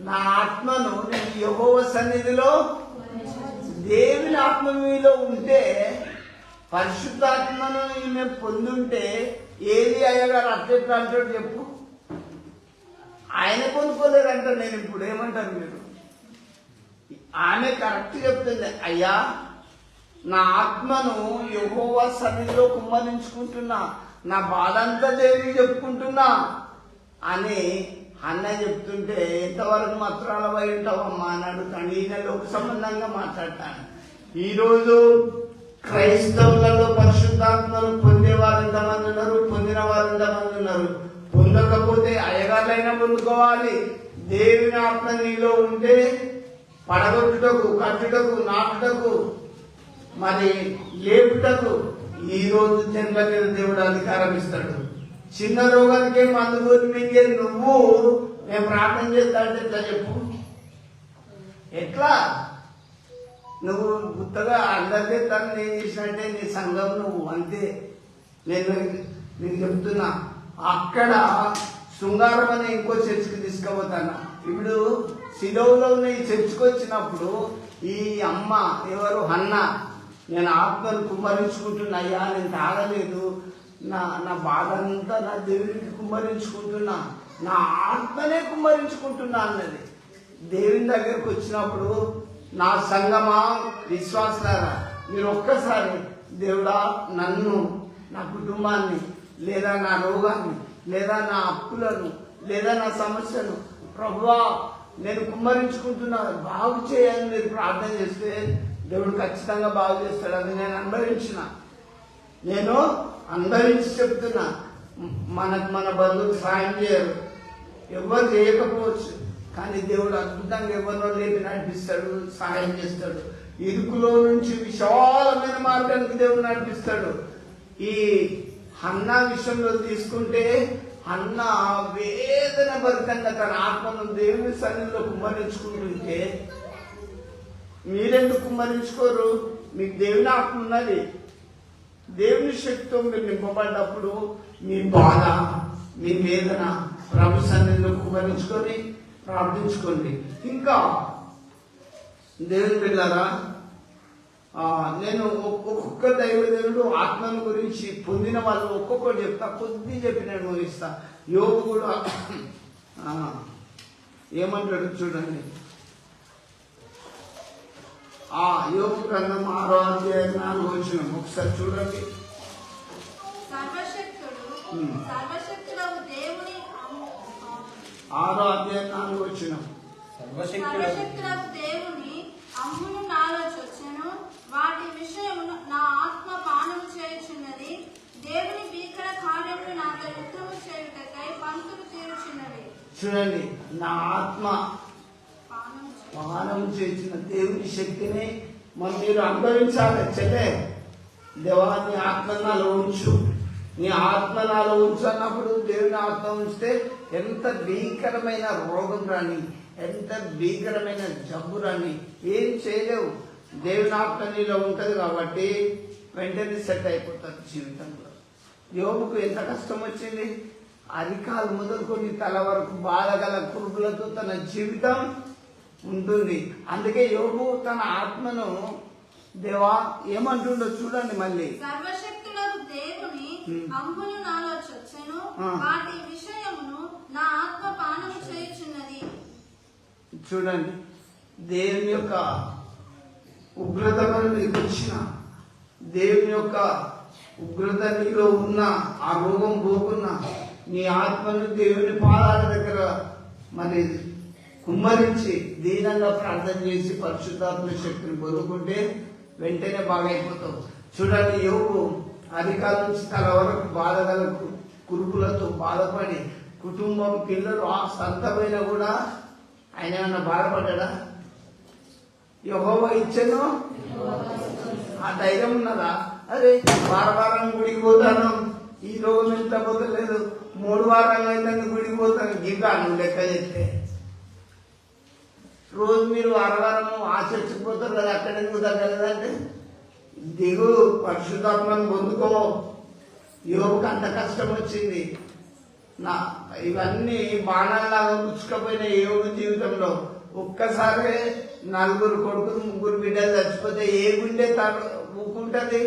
నా ఆత్మను నేను యెహోవా సన్నిధిలో, దేవుని ఆత్మ మీలో ఉంటే, పరిశుద్ధాత్మను ఈమె పొందుంటే ఏది అయ్యగారు అట్లెట్లా అంటాడు చెప్పు? ఆయన పొందుకోలేదంట. నేను ఇప్పుడు ఏమంటారు మీరు? ఆమె కరెక్ట్ చెప్తుంది, అయ్యా నా ఆత్మను యెహోవా సన్నిధిలో కుమ్మరించుకుంటున్నా, నా బాధ అంతా దేవునికి చెప్పుకుంటున్నా అని అన్న చెప్తుంటే, ఎంతవరకు మత్రాల పోయి ఉంటావమ్మా అని అడుగుతాను. ఈయన లోక సంబంధంగా మాట్లాడతాను. ఈరోజు క్రైస్తవులలో పరిశుద్ధాత్మను పొందేవారు ఎంతమంది ఉన్నారు? పొందిన వారు ఎంతమంది ఉన్నారు? పొందకపోతే అయ్యగారులైనా పొందుకోవాలి. దేవుని ఆత్మ నీలో ఉంటే పడగొట్టుటకు, కట్టుటకు, నాటుటకు, మరి లేపుటకు ఈ రోజు జన్మ మీద దేవుడు అధికారం ఇస్తాడు. చిన్న రోగానికే మందు కోరి మింగే నువ్వు నేను ప్రార్థన చేస్తా అంటే ఎట్లా చెప్పు? ఎట్లా? నువ్వు గుత్తగా అందరికీ తను నేను చేసినట్టే నీ సంఘం నువ్వు అంతే. నేను నీకు చెప్తున్నా. అక్కడ శృంగారం అనే ఇంకో చర్చికి తీసుకుపోతాను. ఇప్పుడు సిలోలో ఉన్న ఈ చర్చికి వచ్చినప్పుడు ఈ అమ్మ ఎవరు అన్న, నేను ఆత్మను కుమ్మరించుకుంటున్నా, అయ్యా నేను తాగలేదు, నా బాధ అంతా నా దేవునికి కుమ్మరించుకుంటున్నా, నా ఆత్మనే కుమ్మరించుకుంటున్నా అన్నది. దేవుని దగ్గరకు వచ్చినప్పుడు నా సంగమా విశ్వాసారా, మీరు ఒక్కసారి దేవుడా నన్ను, నా కుటుంబాన్ని, లేదా నా రోగాన్ని, లేదా నా అప్పులను, లేదా నా సమస్యను ప్రభువా నేను కుమ్మరించుకుంటున్నా, బాగు చేయని మీరు ప్రార్థన చేస్తే దేవుడు ఖచ్చితంగా బాగు చేస్తాడు. అది నేను అనుభవించి చెప్తున్నా. మన బంధువులు సాయం చేయరు, ఎవరు చేయకపోవచ్చు, కానీ దేవుడు అద్భుతంగా ఎవరినో లేపి నడిపిస్తాడు, సహాయం చేస్తాడు. ఇరుకులో నుంచి విశాలమైన మార్గానికి దేవుడు నడిపిస్తాడు. ఈ హన్నా విషయంలో తీసుకుంటే, హన్నా వేదన భరితంగా తన ఆత్మను దేవుని సన్నిధిలో కుమ్మరించుకుంటుంటే, మీరెందుకు కుమ్మరించుకోరు? మీకు దేవుని ఆత్మ ఉన్నది. దేవుని శక్తితో మీరు నింపబడ్డప్పుడు మీ బాధ, మీ వేదన ప్రభు సన్నిధిలో కుమ్మరించుకొని ప్రార్థించుకోండి. ఇంకా దేవుని పిల్లరా, నేను ఒక్కొక్క దైవదేవుడు ఆత్మను గురించి పొందిన వాళ్ళు ఒక్కొక్కరు చెప్తా, కొద్ది చెప్పి నేను ముగిస్తా. యోగు కూడా ఏమంటాడు చూడండి. యోగు గ్రంథం 6వ అధ్యాయం 4వ వచనం ఒకసారి చూడండి. సర్వశక్తులకు దేవుని 6వ అధ్యాయం 4వ వచనం. సర్వశక్తులకు దేవుని అమ్మును నాలో చొచ్చెను, వాటి విషయమును నా ఆత్మ పానము చేయుచున్నది. దేవుని భీకర కార్యములు నాతో యుద్ధము చేయుటకై పంతులు తీరుచున్నవి. చూడండి, నా ఆత్మ పానం చేసిన దేవుని శక్తిని మీరు అనుభవించాలి. చెల్లె, దేవా నీ ఆత్మ నాలో ఉంచు, నీ ఆత్మ నాలో ఉంచు అన్నప్పుడు దేవుని ఆత్మ ఉంచితే ఎంత భీకరమైన రోగం రాని, ఎంత భీకరమైన జబ్బు రాని ఏం చేయలేవు. దేవుని ఆత్మ నీలో ఉంటది కాబట్టి వెంటనే సెట్ అయిపోతారు జీవితంలో. యోగుకు ఎంత కష్టం వచ్చింది, అరికాలు మొదలుకొని తల వరకు బాధగల కురుపులతో తన జీవితం ఉంటుంది. అందుకే యోగు తన ఆత్మను దేవా ఏమంటుండో చూడండి మళ్ళీ. సర్వశక్తులకు దేవుని అంబులు నాలో చొచ్చెను, వాటి విషయమును నా ఆత్మ పానము చేయుచున్నది. చూడండి, దేవుని యొక్క ఉగ్రత నీకు వచ్చిన, దేవుని యొక్క ఉగ్రత నీలో ఉన్న ఆ రోగం పోకున్నా నీ ఆత్మను దేవుని పాదాల దగ్గర మరి కుమ్మరించి దీనంగా ప్రార్థన చేసి పరిశుద్ధాత్మ శక్తిని పొందుకుంటే వెంటనే బాగైపోతావు. చూడండి, యోగు అధికాల నుంచి తల వరకు బాధగల కురుపులతో బాధపడి కుటుంబం పిల్లలు ఆ సంతమైన కూడా ఆయన ఏమన్నా బాధపడ్డా? యెహోవా ఇచ్చెను, ఆ ధైర్యం ఉన్నదా? అరే వారం గుడికి పోతాను, ఈ రోగం ఎంత పోతలేదు, 3 వారాలు అయితే గుడికి పోతాను, గిగా నువ్వు లెక్క చేస్తే రోజు మీరు వారం ఆ చర్చికి పోతారు కదా, అక్కడ ఎందుకు తగ్గలేదంటే దిగు, పరిశుద్ధాత్మను పొందుకో. యోగుకు అంత కష్టం వచ్చింది. ఇవన్నీ బాణాల్లాగా పుచ్చుకపోయిన యోగు జీవితంలో ఒక్కసారి 4 కొడుకులు 3 బిడ్డలు చచ్చిపోతే ఏ గుండె ఊకుంటది?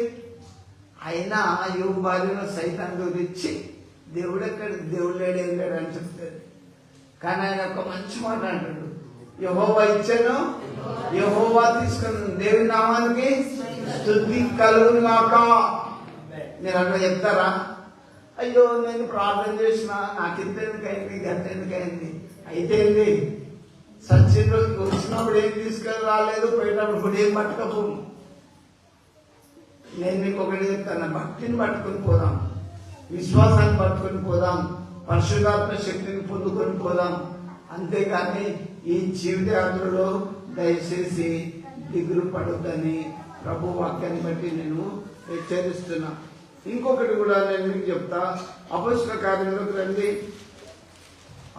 అయినా యోగు భార్యను సైతాన్ని గురించి దేవుడు లేడు అని చెప్తాడు. కానీ ఆయన ఒక మంచి మాట అంటాడు, యెహోవా ఇచ్చాను, యెహోవా తీసుకుని, దేవుని నామానికి స్తుతి కలుగును గాక. మీరు అట్లా చెప్తారా? అయ్యో నేను ప్రార్థన చేసిన, నాకు ఇంతెందుకైంది, గంట ఎందుకైంది, అయితే ఏంది? సచిన రోజుకి వచ్చినప్పుడు ఏం తీసుకెళ్ళి రాలేదు, పోయేటప్పుడు ఇప్పుడు ఏం పట్టుకపో. నేను మీకు ఒకటి చెప్తాను, భక్తిని పట్టుకొని పోదాం, విశ్వాసాన్ని పట్టుకొని పోదాం, పరిశుద్ధాత్మ శక్తిని పొందుకొని పోదాం. అంతేకాని ఈ జీవిత యాత్రలో దయచేసి దిగులు పడొద్దని ప్రభు వాక్యాన్ని బట్టి నేను హెచ్చరిస్తున్నా. ఇంకొకటి కూడా నేను మీకు చెప్తా, అపోస్తల కార్యంలోకి రండి.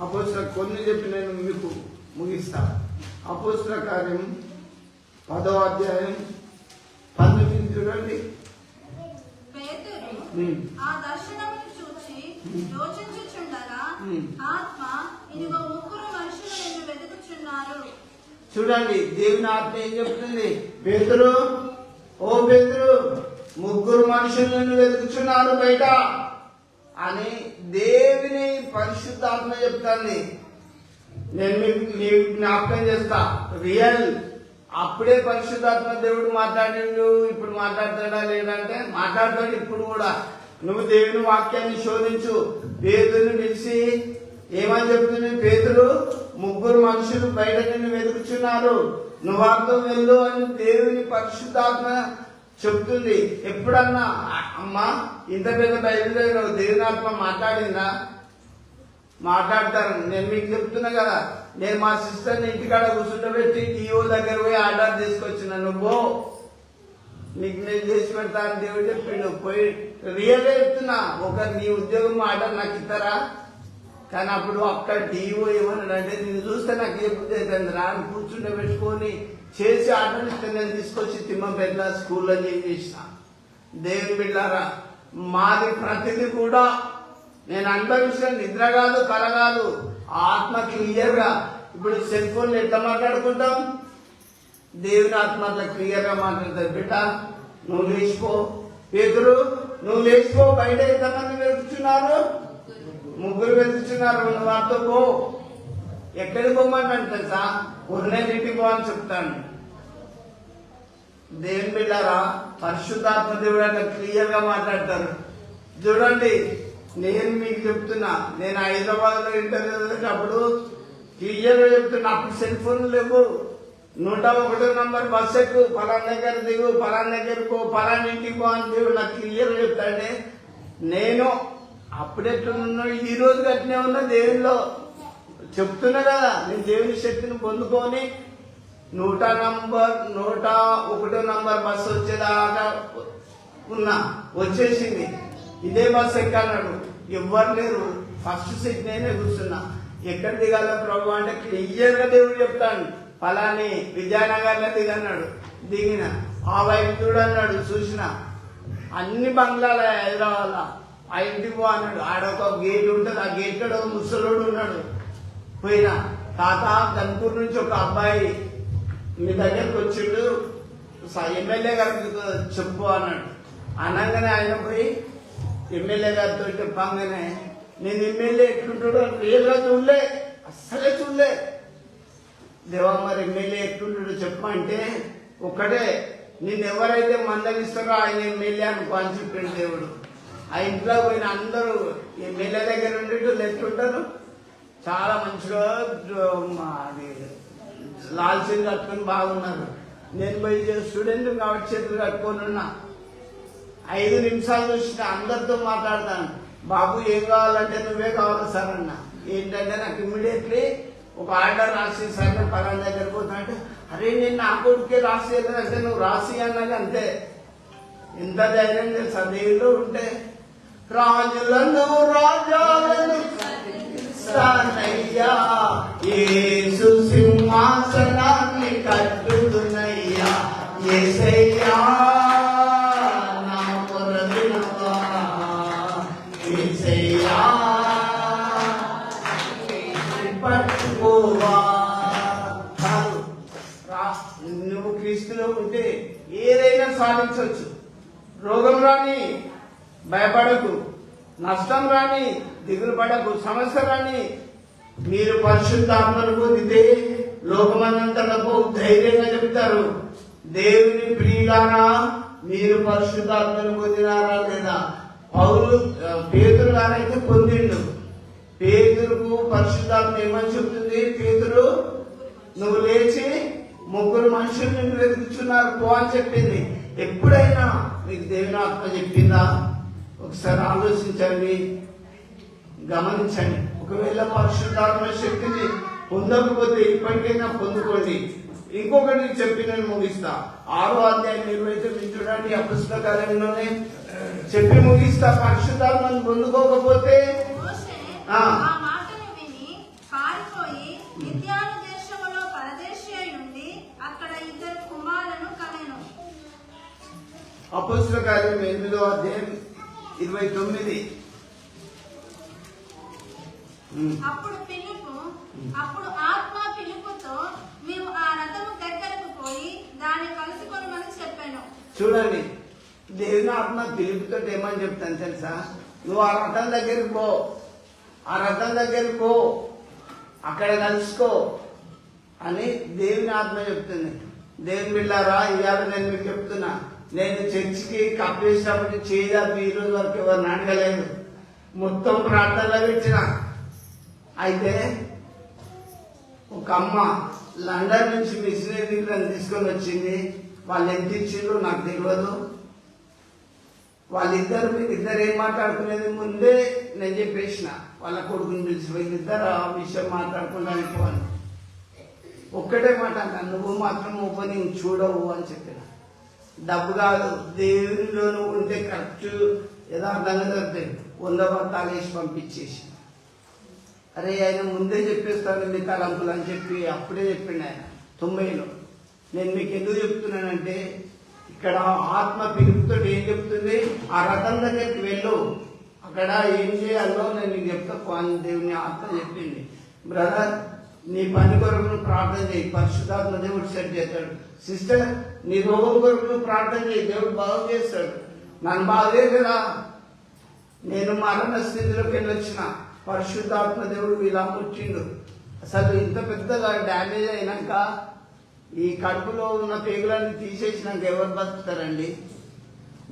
అపోస్తల కొన్ని చెప్పి నేను మీకు ముగిస్తా. అపోస్తల కార్యం 10వ అధ్యాయం 19 చూడండి. పేతురు ఆ దర్శనమును చూచి యోచించుచుండగా ఆత్మ, ఇదిగో 3 మనుషులు నిన్ను వెతుకుచున్నారు. చూడండి, దేవుని ఆత్మ ఏం చెప్తుంది? పేతురు, ఓ పేతురు, 3 మనుషులు నిన్ను వెతుకుచున్నారు బయట అని దేవుని పరిశుద్ధాత్మ చెప్తాను. నేను మీకు జ్ఞాపకం చేస్తా, రియల్ అప్పుడే పరిశుద్ధాత్మ దేవుడు మాట్లాడిండు. ఇప్పుడు మాట్లాడతాడా లేదంటే మాట్లాడతాడు. ఇప్పుడు కూడా నువ్వు దేవుని వాక్యాన్ని శోధించు. పేతురుని పిలిచి ఏమని చెప్తుంది? పేతురు, 3 మనుషులు బయట నిన్ను వెతుకుచున్నారు, నువ్వు వారితో వెళ్ళు అని దేవుని పరిశుద్ధాత్మ చెప్తుంది. ఎప్పుడన్నా అమ్మా ఇంత పెద్ద బయలుదేరు దేవుని ఆత్మ మాట్లాడిందా? మాట్లాడతారు. నేను మీకు చెప్తున్నా కదా, నేను మా సిస్టర్ని ఇంటికాడ కూర్చుండబెట్టి టీఓ దగ్గర పోయి ఆర్డర్ తీసుకొచ్చిన, నువ్వు నీకు నేను చేసి పెడతాను దేవుడు చెప్పిండు. పోయి రియల్గా చెప్తున్నా, నీ ఉద్యోగం ఆర్డర్ నాకు ఇస్తారా? కానీ అప్పుడు అక్కడ టీఓ ఏమన్నాడంటే, నేను చూస్తే నాకు ఏ బుద్ధి అవుతుంది రా అని కూర్చుండబెట్టుకొని చేసి ఆర్డర్ ఇస్తే నేను తీసుకొచ్చి తిమ్మపేట స్కూల్లో చేసిన. దేవుని బిడ్డారా, మాది ప్రతిదీ కూడా నేను అనుభవించిన నిద్ర కాదు, కల కాదు, ఆత్మ క్లియర్ గా. ఇప్పుడు సెల్ ఫోన్లు ఎట్లా మాట్లాడుకుంటాం? దేవుని ఆత్మ అట్లా క్లియర్ గా మాట్లాడతారు. బిడ్డ నువ్వు లేచిపో, పేతురు నువ్వు లేచిపో, బయట ఎంతమంది వెతుకుతున్నారు? 3 వెతుకుతున్నారు, నువ్వు వారితో పో. ఎక్కడికి పోమని తెలుసా? ఇంటికి పో అని చెప్తాను. దేవుని బిడ్డారా, పరిశుద్ధాత్మ దేవుడు అట్లా క్లియర్ గా మాట్లాడతారు. చూడండి, నేను మీకు చెప్తున్నా, నేను హైదరాబాద్ లో ఇంటర్వ్యూ చేసేటప్పుడు క్లియర్ గా చెప్తున్నా. అప్పుడు సెల్ ఫోన్ లేవు. 101 నంబర్ బస్ ఎక్కు, పలానా దగ్గర దిగు, పలానా దగ్గర పో, పలానా ఇంటికి పో అని దేవుడు నాకు క్లియర్ గా చెప్తాడే. నేను అప్పుడెట్లున్నా ఈ రోజు గట్టినే ఉన్నా, దేవునిలో చెప్తున్నా కదా. నేను దేవుని శక్తిని పొందుకొని 101 నంబర్ బస్సు వచ్చేదాకా ఉన్నా, వచ్చేసింది. ఇదే బస్సు ఎక్కన్నాడు, ఎవ్వరు లేరు, ఫస్ట్ సీట్ నేనే కూర్చున్నా. ఎక్కడ దిగాల ప్రభు అంటే క్లియర్ గా దేవుడు చెప్తాను, ఫలాని విజయనగర్ లో దిగన్నాడు. దిగిన ఆ వైపు చూడన్నాడు, చూసిన అన్ని బంగ్లాల హైదరాబాద్ ఆ ఇంటికి పో అన్నాడు. ఆడొక గేట్ ఉంటుంది, ఆ గేట్ కాడ ఒక ముసలోడు ఉన్నాడు. పోయినా, తాత గన్పూర్ నుంచి ఒక అబ్బాయి మీ దగ్గరకు వచ్చిండు, ఎమ్మెల్యే గారికి చెప్పు అన్నాడు. అనగానే ఆయన పోయి ఎమ్మెల్యే గారితో చెప్పంగానే, నేను ఎమ్మెల్యే ఎట్లుంటాడో రియల్గా చూడలే, అస్సలే చూడలే. దేవా మరి ఎమ్మెల్యే ఎట్లుంటాడో చెప్పమంటే ఒక్కటే, నేను ఎవరైతే మందలిస్తారో ఆయన ఎమ్మెల్యే అనుకో అని చెప్పాడు దేవుడు. ఆ ఇంట్లో పోయిన అందరూ ఎమ్మెల్యే దగ్గర ఉండేటోళ్ళు ఎట్లుంటారు, చాలా మంచిగా అది లాల్చీలు కట్టుకొని బాగున్నారు. నేను పోయి స్టూడెంట్ కాబట్టి చేతులు కట్టుకొని ఉన్నా. 5 నిమిషాలు చూసిన అందరితో మాట్లాడతాను. బాబు ఏం కావాలంటే నువ్వే కావాలి సార్ అన్న. ఏంటంటే నాకు ఇమ్మీడియట్లీ ఒక ఆర్డర్ రాసి సార్ నేను పలానా దగ్గర పోతా అంటే, అరే నేను నా కొడుకే రాసి అంటే నువ్వు రాసి అన్నది అంతే. ఎంత ధైర్యం తెలుసా దేవుళ్ళు ఉంటే. రాజులను రాజాలను స్థానయ్యా, యేసు సింహాసనాన్ని కట్టుదునయ్యా, యేసయ్యా నా మొర వినవా, యేసయ్యా పట్టుకోవా. నువ్వు క్రీస్తులో ఉంటే ఏదైనా సాధించవచ్చు. రోగం రాని భయపడకు, నష్టం రాని దిగులు పడకు, సమస్య రాని. మీరు పరిశుద్ధాత్మను పొందితే లోకమంతటకు ధైర్యంగా చెబుతారు, దేవుని ప్రియులారా మీరు పరిశుద్ధాత్మను పొందినారా లేదా. పేతురు గారైతే పొందిండు. పేతురుకు పరిశుద్ధాత్మ ఏమని చెప్తుంది, పేతురు నువ్వు లేచి 3 మనుషులు నిన్ను వెతుకుతున్నారు పో అని చెప్పింది. ఎప్పుడైనా మీకు దేవుని ఆత్మ చెప్పిందా? ఒకసారి ఆలోచించండి, గమనించండి. ఒకవేళ పరిశుద్ధాత్మ శక్తిని పొందకపోతే ఇప్పటికైనా పొందుకోండి. ఇంకొకటి చెప్పి నేను ముగిస్తా. 6వ అధ్యాయం 29 చూడండి, అపొస్తలుల కార్యంలోనే చెప్పి ముగిస్తా. పరిశుద్ధాత్మను పొందుకోకపోతే మోషే ఆ ఆ మాటను విని పారిపోయి మిద్యాను దేశములో పరదేశి అయి ఉండి అక్కడ 2 కుమారులను కనెను. అపొస్తలుల కార్యం 8వ అధ్యాయం 29. అప్పుడు ఆత్మ పిలుపుతో మేము ఆ రథము దగ్గరకు పోయి దాన్ని కలుసుకొనమని చెప్పాను. చూడండి, దేవుని ఆత్మ పిలుపుతో ఏమని చెప్తాను తెలుసా? నువ్వు ఆ రథం దగ్గరికి పో, ఆ రథం దగ్గరికి పో, అక్కడ కలుసుకో అని దేవుని ఆత్మ చెప్తుంది. దేవుని బిడ్డారా, ఇవాళ నేను మీకు చెప్తున్నా, నేను చర్చికి కప్పేసినప్పటి చేయదాపు ఈ రోజు వరకు ఎవరిని అడగలేదు, మొత్తం ప్రార్థనలో పెట్టిన. అయితే ఒక అమ్మ లండన్ నుంచి మిషనరీలను తీసుకొని వచ్చింది. వాళ్ళు ఎంత ఇచ్చిండ్రో నాకు తెలియదు. మీరిద్దరు ఏం మాట్లాడుకునేది ముందే నేను చెప్పేసిన. వాళ్ళ కొడుకుని పిలిచి వీళ్ళిద్దరు ఆ విషయం మాట్లాడుకుంటానికి పోవాలి. ఒక్కటే మాట అన్నాను, నువ్వు మాత్రం ఓపెనింగ్ చూడవు అని చెప్పిన. డబ్బు కాదు, దేవునిలో నువ్వు ఉంటే కరెక్ట్ యథార్థంగా దొరుకుతాయి. 100 బత్తాలు వేసి పంపించేసి, అరే ఆయన ముందే చెప్పేస్తాను మీ తలంపులు అని చెప్పి అప్పుడే చెప్పిండు ఆయన 90లో. నేను మీకు ఎందుకు చెప్తున్నానంటే, ఇక్కడ ఆత్మ పిలుపుతో ఏం చెప్తుంది, ఆ రథం దగ్గరికి వెళ్ళు, అక్కడ ఏం చేయాలో నేను నీకు చెప్తా అని దేవుని ఆత్మ చెప్పింది. బ్రదర్, నీ పని కొరకు నువ్వు ప్రార్థన చేయి, పరిశుద్ధాత్మ దేవుడు సెట్ చేస్తాడు. సిస్టర్, నీ రోగం కొరకు నువ్వు ప్రార్థన చేయి, దేవుడు బాగు చేస్తాడు. నన్ను బాగే కదా, నేను మరణ స్థితిలోకి వెళ్ళొచ్చిన, పరిశుద్ధాత్మ దేవుడు ఇలా ముట్టిండు. అసలు ఇంత పెద్దగా డ్యామేజ్ అయినాక ఈ కడుపులో ఉన్న పేగులన్నీ తీసేసినాక ఎవరు బతుకుతారండి?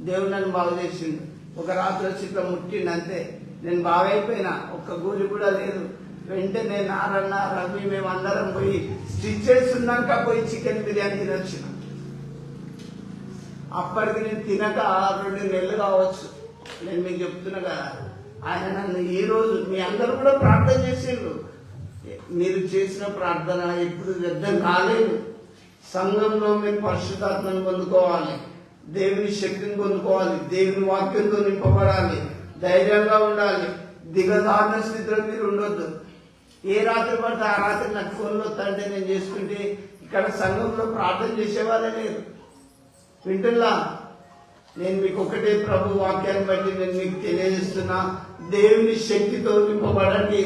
దేవుడు నన్ను బాగు చేసిండు. ఒక రాత్రి వచ్చి ఇట్లా ముట్టిండు అంతే, నేను బాగైపోయినా. ఒక్క గోలి కూడా లేదు. వెంటనే నారన్న రవి మేము అందరం పోయి స్టిచ్ చేస్తున్నాక పోయి చికెన్ బిర్యానీ తినొచ్చిన. అప్పటికి నేను తినక 2 నెలలు కావచ్చు. నేను మీకు చెప్తున్నా కదా, ఆయన నన్ను ఈ రోజు మీ అందరూ కూడా ప్రార్థన చేసిండ్రు. మీరు చేసిన ప్రార్థన ఎప్పుడు వ్యర్థం కాలేదు. సంఘంలో మీరు పరిశుద్ధాత్మను పొందుకోవాలి, దేవుని శక్తిని పొందుకోవాలి, దేవుని వాక్యంతో నింపబడాలి, ధైర్యంగా ఉండాలి. దిగజారిన స్థితిలో మీరు ఉండొద్దు. ఏ రాత్రి పడితే ఆ రాత్రి నాకు ఫోన్లో వస్తుంటే నేను చేసుకుంటే ఇక్కడ సంఘంలో ప్రార్థన చేసేవాళ్ళే లేరు. వింటున్నా, నేను మీకు ఒకటే ప్రభు వాక్యాన్ని బట్టి నేను మీకు తెలియజేస్తున్నా, దేవుని శక్తితో నింపబడండి,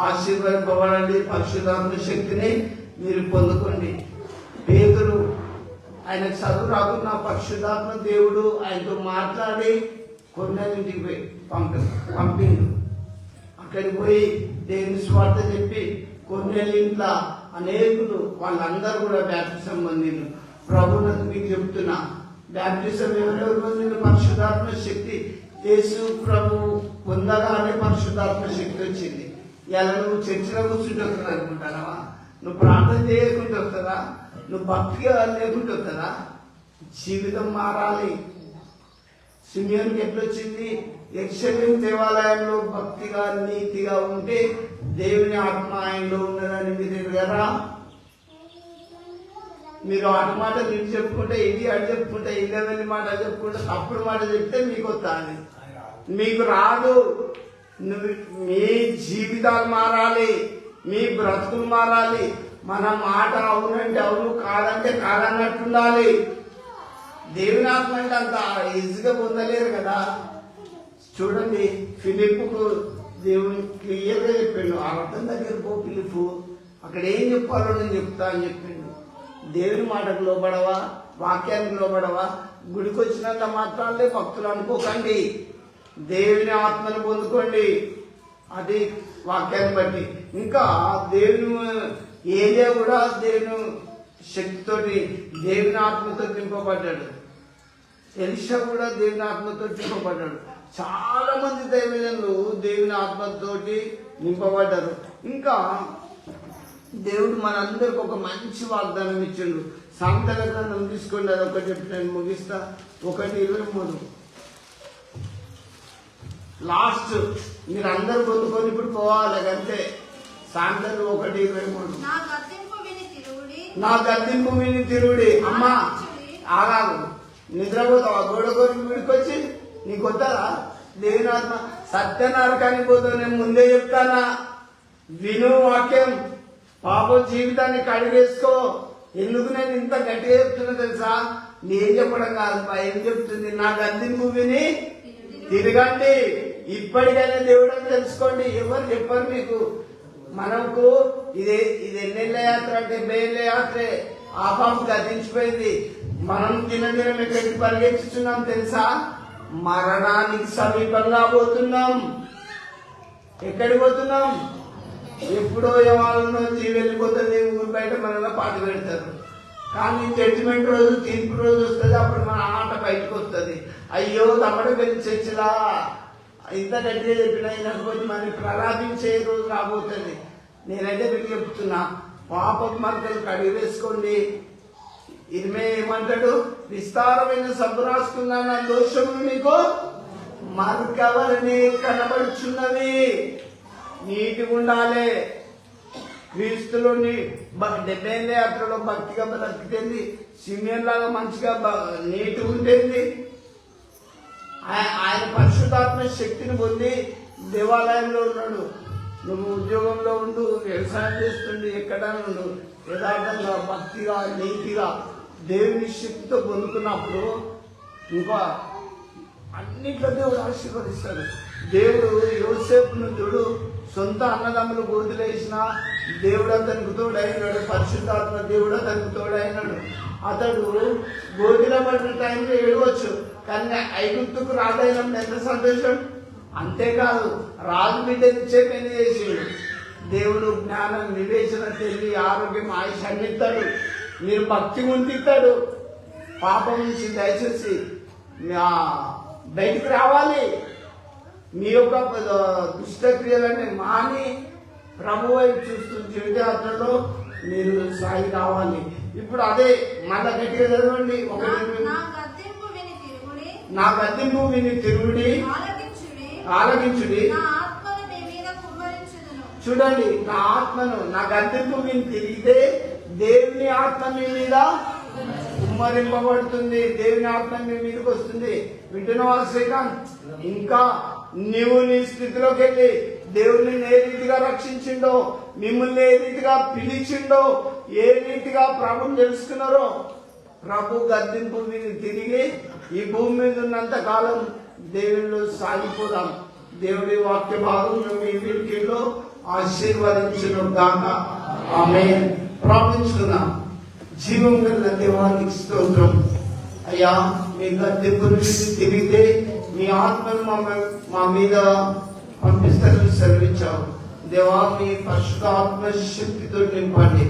ఆశీర్వదింపబడండి, పరిశుద్ధాత్మ శక్తిని మీరు పొందుకోండి. పేతురు ఆయన చదువు రాకున్న పరిశుద్ధాత్మ దేవుడు ఆయనతో మాట్లాడి కొన్నింటికి పోయి పంపిండు. అక్కడికి పోయి దేవుని స్వార్థ చెప్పి కొన్నేళ్ళ అనేకులు వాళ్ళందరూ కూడా బ్యాప్టిజం పొందిండు. ప్రభువులకు మీకు చెప్తున్నా, బ్యాప్టిజం ఎవరెవరు పొందిండు? పరిశుద్ధాత్మ శక్తి. యేసు ప్రభు పొందగానే పరిశుద్ధాత్మ శక్తి వచ్చింది. ఇలా నువ్వు చర్చిలో కూర్చుంటే వస్తుంది అనుకుంటానవా? నువ్వు ప్రార్థన చేయకుండా వస్తుందా? నువ్వు భక్తిగా లేకుండా వస్తుందా? జీవితం మారాలి. సిమియోన్కి ఎట్లొచ్చింది? యెరూషలేము దేవాలయంలో భక్తిగా నీతిగా ఉంటే దేవుని ఆత్మ ఆయనలో ఉన్నదని మీరు ఎరగరా? మీరు అటు మాట మీరు చెప్పుకుంటే ఇది అటు చెప్పుకుంటే ఇళ్ళ మాట చెప్పుకుంటే తప్పుడు మాట చెప్తే మీకు వస్తుంది, మీకు రాదు. మీ జీవితాలు మారాలి, మీ బ్రతుకులు మారాలి. మన మాట అవునంటే అవును, కాదంటే కాదన్నట్టుండాలి. దేవుని ఆత్మ అంటే అంత ఈజీగా పొందలేరు కదా. చూడండి, ఫిలిప్పుకు దేవుని క్లియర్గా చెప్పిండు, ఆ రథం దగ్గర పో ఫిలిప్పు, అక్కడ ఏం చెప్పాలో నేను చెప్తా అని చెప్పిండు. దేవుని మాటకు లోబడవా? వాక్యానికి లోబడవా? గుడికి వచ్చినంత మాత్రాలే భక్తులు అనుకోకండి. దేవుని ఆత్మను పొందుకోండి, అది వాక్యాన్ని బట్టి. ఇంకా దేవుని ఏలియా కూడా దేవుని శక్తితోటి దేవుని ఆత్మతో నింపబడ్డాడు. ఎలీషా కూడా దేవుని ఆత్మతో నింపబడ్డాడు. చాలా మంది దైవజనులు దేవుని ఆత్మతోటి నింపబడ్డారు. ఇంకా దేవుడు మనందరికి ఒక మంచి వాగ్దానం ఇచ్చిండు. సామెతల గ్రంథం తీసుకోండి, అది ఒకటి చెప్పి నేను ముగిస్తా. 1:23 లాస్ట్. మీరు అందరు పొందుకొని ఇప్పుడు పోవాలి అంతే. సామెతలు 1:23. నా గద్దింపు విని తిరుగుడి. అమ్మా ఆగాగు, నిద్రపోతావా? గోడ కోరికి వీడికొచ్చి నీకు వద్దారా? దేవుని ఆత్మ సత్యనారకానికి పోతావు. నేను ముందే చెప్తానా, విను వాక్యం. పాప జీవితాన్ని కడిగేసుకో. ఎందుకు నేను ఇంత గట్టిగా చెప్తున్నా తెలుసా? నేను చెప్పడం కాదు, ఏం చెప్తుంది? నా గద్దింపు విని తిరగండి. ఇప్పటికైనా దేవుడు అని తెలుసుకోండి. ఎవరు చెప్పరు మీకు. మనకు ఇది ఎన్నెళ్ళ యాత్ర అంటే 70 ఏళ్ళ యాత్రే. ఆ పాప గతించిపోయింది. మనం దినదినం ఎక్కడికి పరిగెత్తుతున్నాం తెలుసా? మరణానికి సమీపంగా పోతున్నాం. ఎక్కడికి పోతున్నాం? ఎప్పుడో ఎవరి నుంచి వెళ్ళిపోతుంది. ఊరు బయట మనలో పాట పెడతారు. కానీ జడ్జిమెంట్ రోజు, తీర్పు రోజు వస్తుంది. అప్పుడు మన ఆట బయటకు వస్తుంది. అయ్యో తమ్ముడు వెళ్ళి చర్చిలా ఇంత గట్టిగా చెప్పినా వినకపోతే మనని ప్రలాపించే రోజు రాబోతుంది. నేనైతే మీకు చెప్తున్నా, పాపపు మరకలు కడిగి వేసుకోండి. ఇరిమే ఏమంటాడు? విస్తారమైన సబ్బు రాసుకున్న దోషములు మీకు మరకవలని కనబడుచున్నవి. నీటిగా ఉండాలి. క్రీస్తులోని 70 ఏళ్ళ యాత్రలో భక్తిగా బ్రతికితేంది, సిమియోన్ లాగా మంచిగా నీటిగా ఉండేది. ఆయన పరిశుద్ధాత్మ శక్తిని పొంది దేవాలయంలో ఉన్నాడు. నువ్వు ఉద్యోగంలో ఉండు, వ్యవసాయం చేస్తుండు, ఎక్కడ ఉండు, యథార్థంగా భక్తిగా నీతిగా దేవుని శక్తితో పొందుకున్నప్పుడు ఇంకా అన్నిట్లో దేవుడు ఆశీర్వదిస్తాడు. దేవుడు యోసేపును చూడు, సొంత అన్నదమ్ములు గోతులేసిన దేవుడు అతనికి తోడైనాడు. పరిశుద్ధాత్మ దేవుడు అతనికి తోడైనాడు. అతడు గోతిలో పడిన టైంలో ఏడవచ్చు, కానీ ఐగుప్తుకు రాజైనప్పుడు ఎంత సంతోషం. అంతేకాదు, రాజు బిడ్డనిచ్చే పెళ్లి చేసిండు. దేవుడు జ్ఞానం, వివేచన, తెలివి, ఆరోగ్యం, ఆయుష్ అన్నిస్తాడు. మీరు భక్తి ఉంటిస్తాడు. పాపం నుంచి దయచేసి బయటికి రావాలి. మీ యొక్క దుష్టక్రియలన్నీ మాని ప్రభు వైపు చూస్తూ జీవితయాత్రలో మీరు సాగి రావాలి. ఇప్పుడు అదే మన గట్టిగా చదవండి. నా గద్దింపు విని తిరుగుడి, ఆలకించుడి. చూడండి, నా ఆత్మను, నా గద్దింపు విని తిరిగితే దేవుని ఆత్మ మీ మీద కుమ్మరింపబడుతుంది. దేవుని ఆత్మ మీ మీదకి వస్తుంది. వింటున్నావా శ్రీకాంత్? ఇంకా నీవు నీ స్థితిలోకి వెళ్ళి దేవుని ఏ రీతిగా రక్షించిండో, మిమ్మల్ని ఏ రీతిగా పిలిచిండో, ఏ రీతిగా ప్రభుని తెలుసుకున్నారో ప్రభు గద్దింపు మీద తిరిగి ఈ భూమి మీద ఉన్నంత కాలం దేవుళ్ళు సాగిపోదాం. దేవుడి వాక్య భాగం మీ వీటిలో ఆశీర్వదించును గాక. ఆమేన్. ప్రార్థించుకుందాం. జీవం గల దేవానికి స్తోత్రం. అయ్యా, మీ గద్దెంపు నుంచి తిరిగితే మీ ఆత్మను మా మీద పంపిస్తారని సెలవిచ్చావు దేవా. మీ పరిశుద్ధ ఆత్మ శక్తితో నింపండి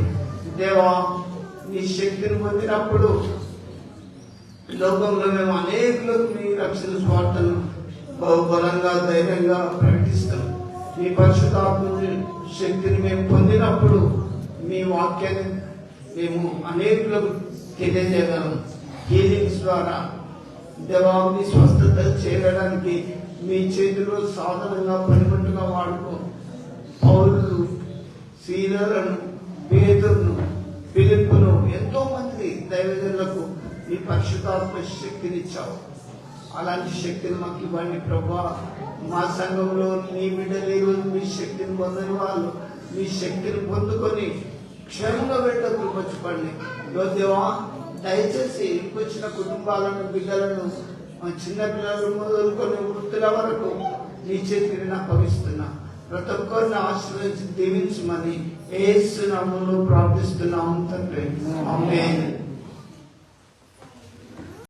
దేవా. నీ శక్తిని పొందినప్పుడు లోకంలో మేము అనేకులకు మీ రక్షణ స్వార్థను బహుబలంగా ధైర్యంగా ప్రకటిస్తాం. మీ పరిశుద్ధాత్మ శక్తిని మేము పొందినప్పుడు మీ వాక్యాన్ని మేము అనేకులకు తెలియజేయగలం. హీలింగ్స్ ద్వారా దేవా మీ స్వస్థత చేయడానికి మీ చేతిలో సాధనంగా పనిముట్టుగా వాడుకో. పౌరులు, సీలలను, పేదలను, పిలుపును ఎంతో మంది దైవజనులకు మీ పరిశుద్ధాత్మ శక్తినిచ్చావు. అలాంటి శక్తిని మాకు ఇవ్వండి ప్రభా. మా సంఘంలో నీ బిడ్డలు మీ శక్తిని పొందని వాళ్ళు మీ శక్తిని పొందుకొని క్షేమంగా వెళ్ళ కృపచ్చుకోండి దేవా. దయచేసి వచ్చిన కుటుంబాలను, బిడ్డలను, చిన్న పిల్లలు మొదలుకొని వృత్తుల వరకు నీ చేతిని అప్పగిస్తున్నా. ప్రతి ఒక్కరిని ఆశీర్వదించి దీవించమని యేసు నామములో ప్రార్థిస్తున్నాము తండ్రి. ఆమేన్.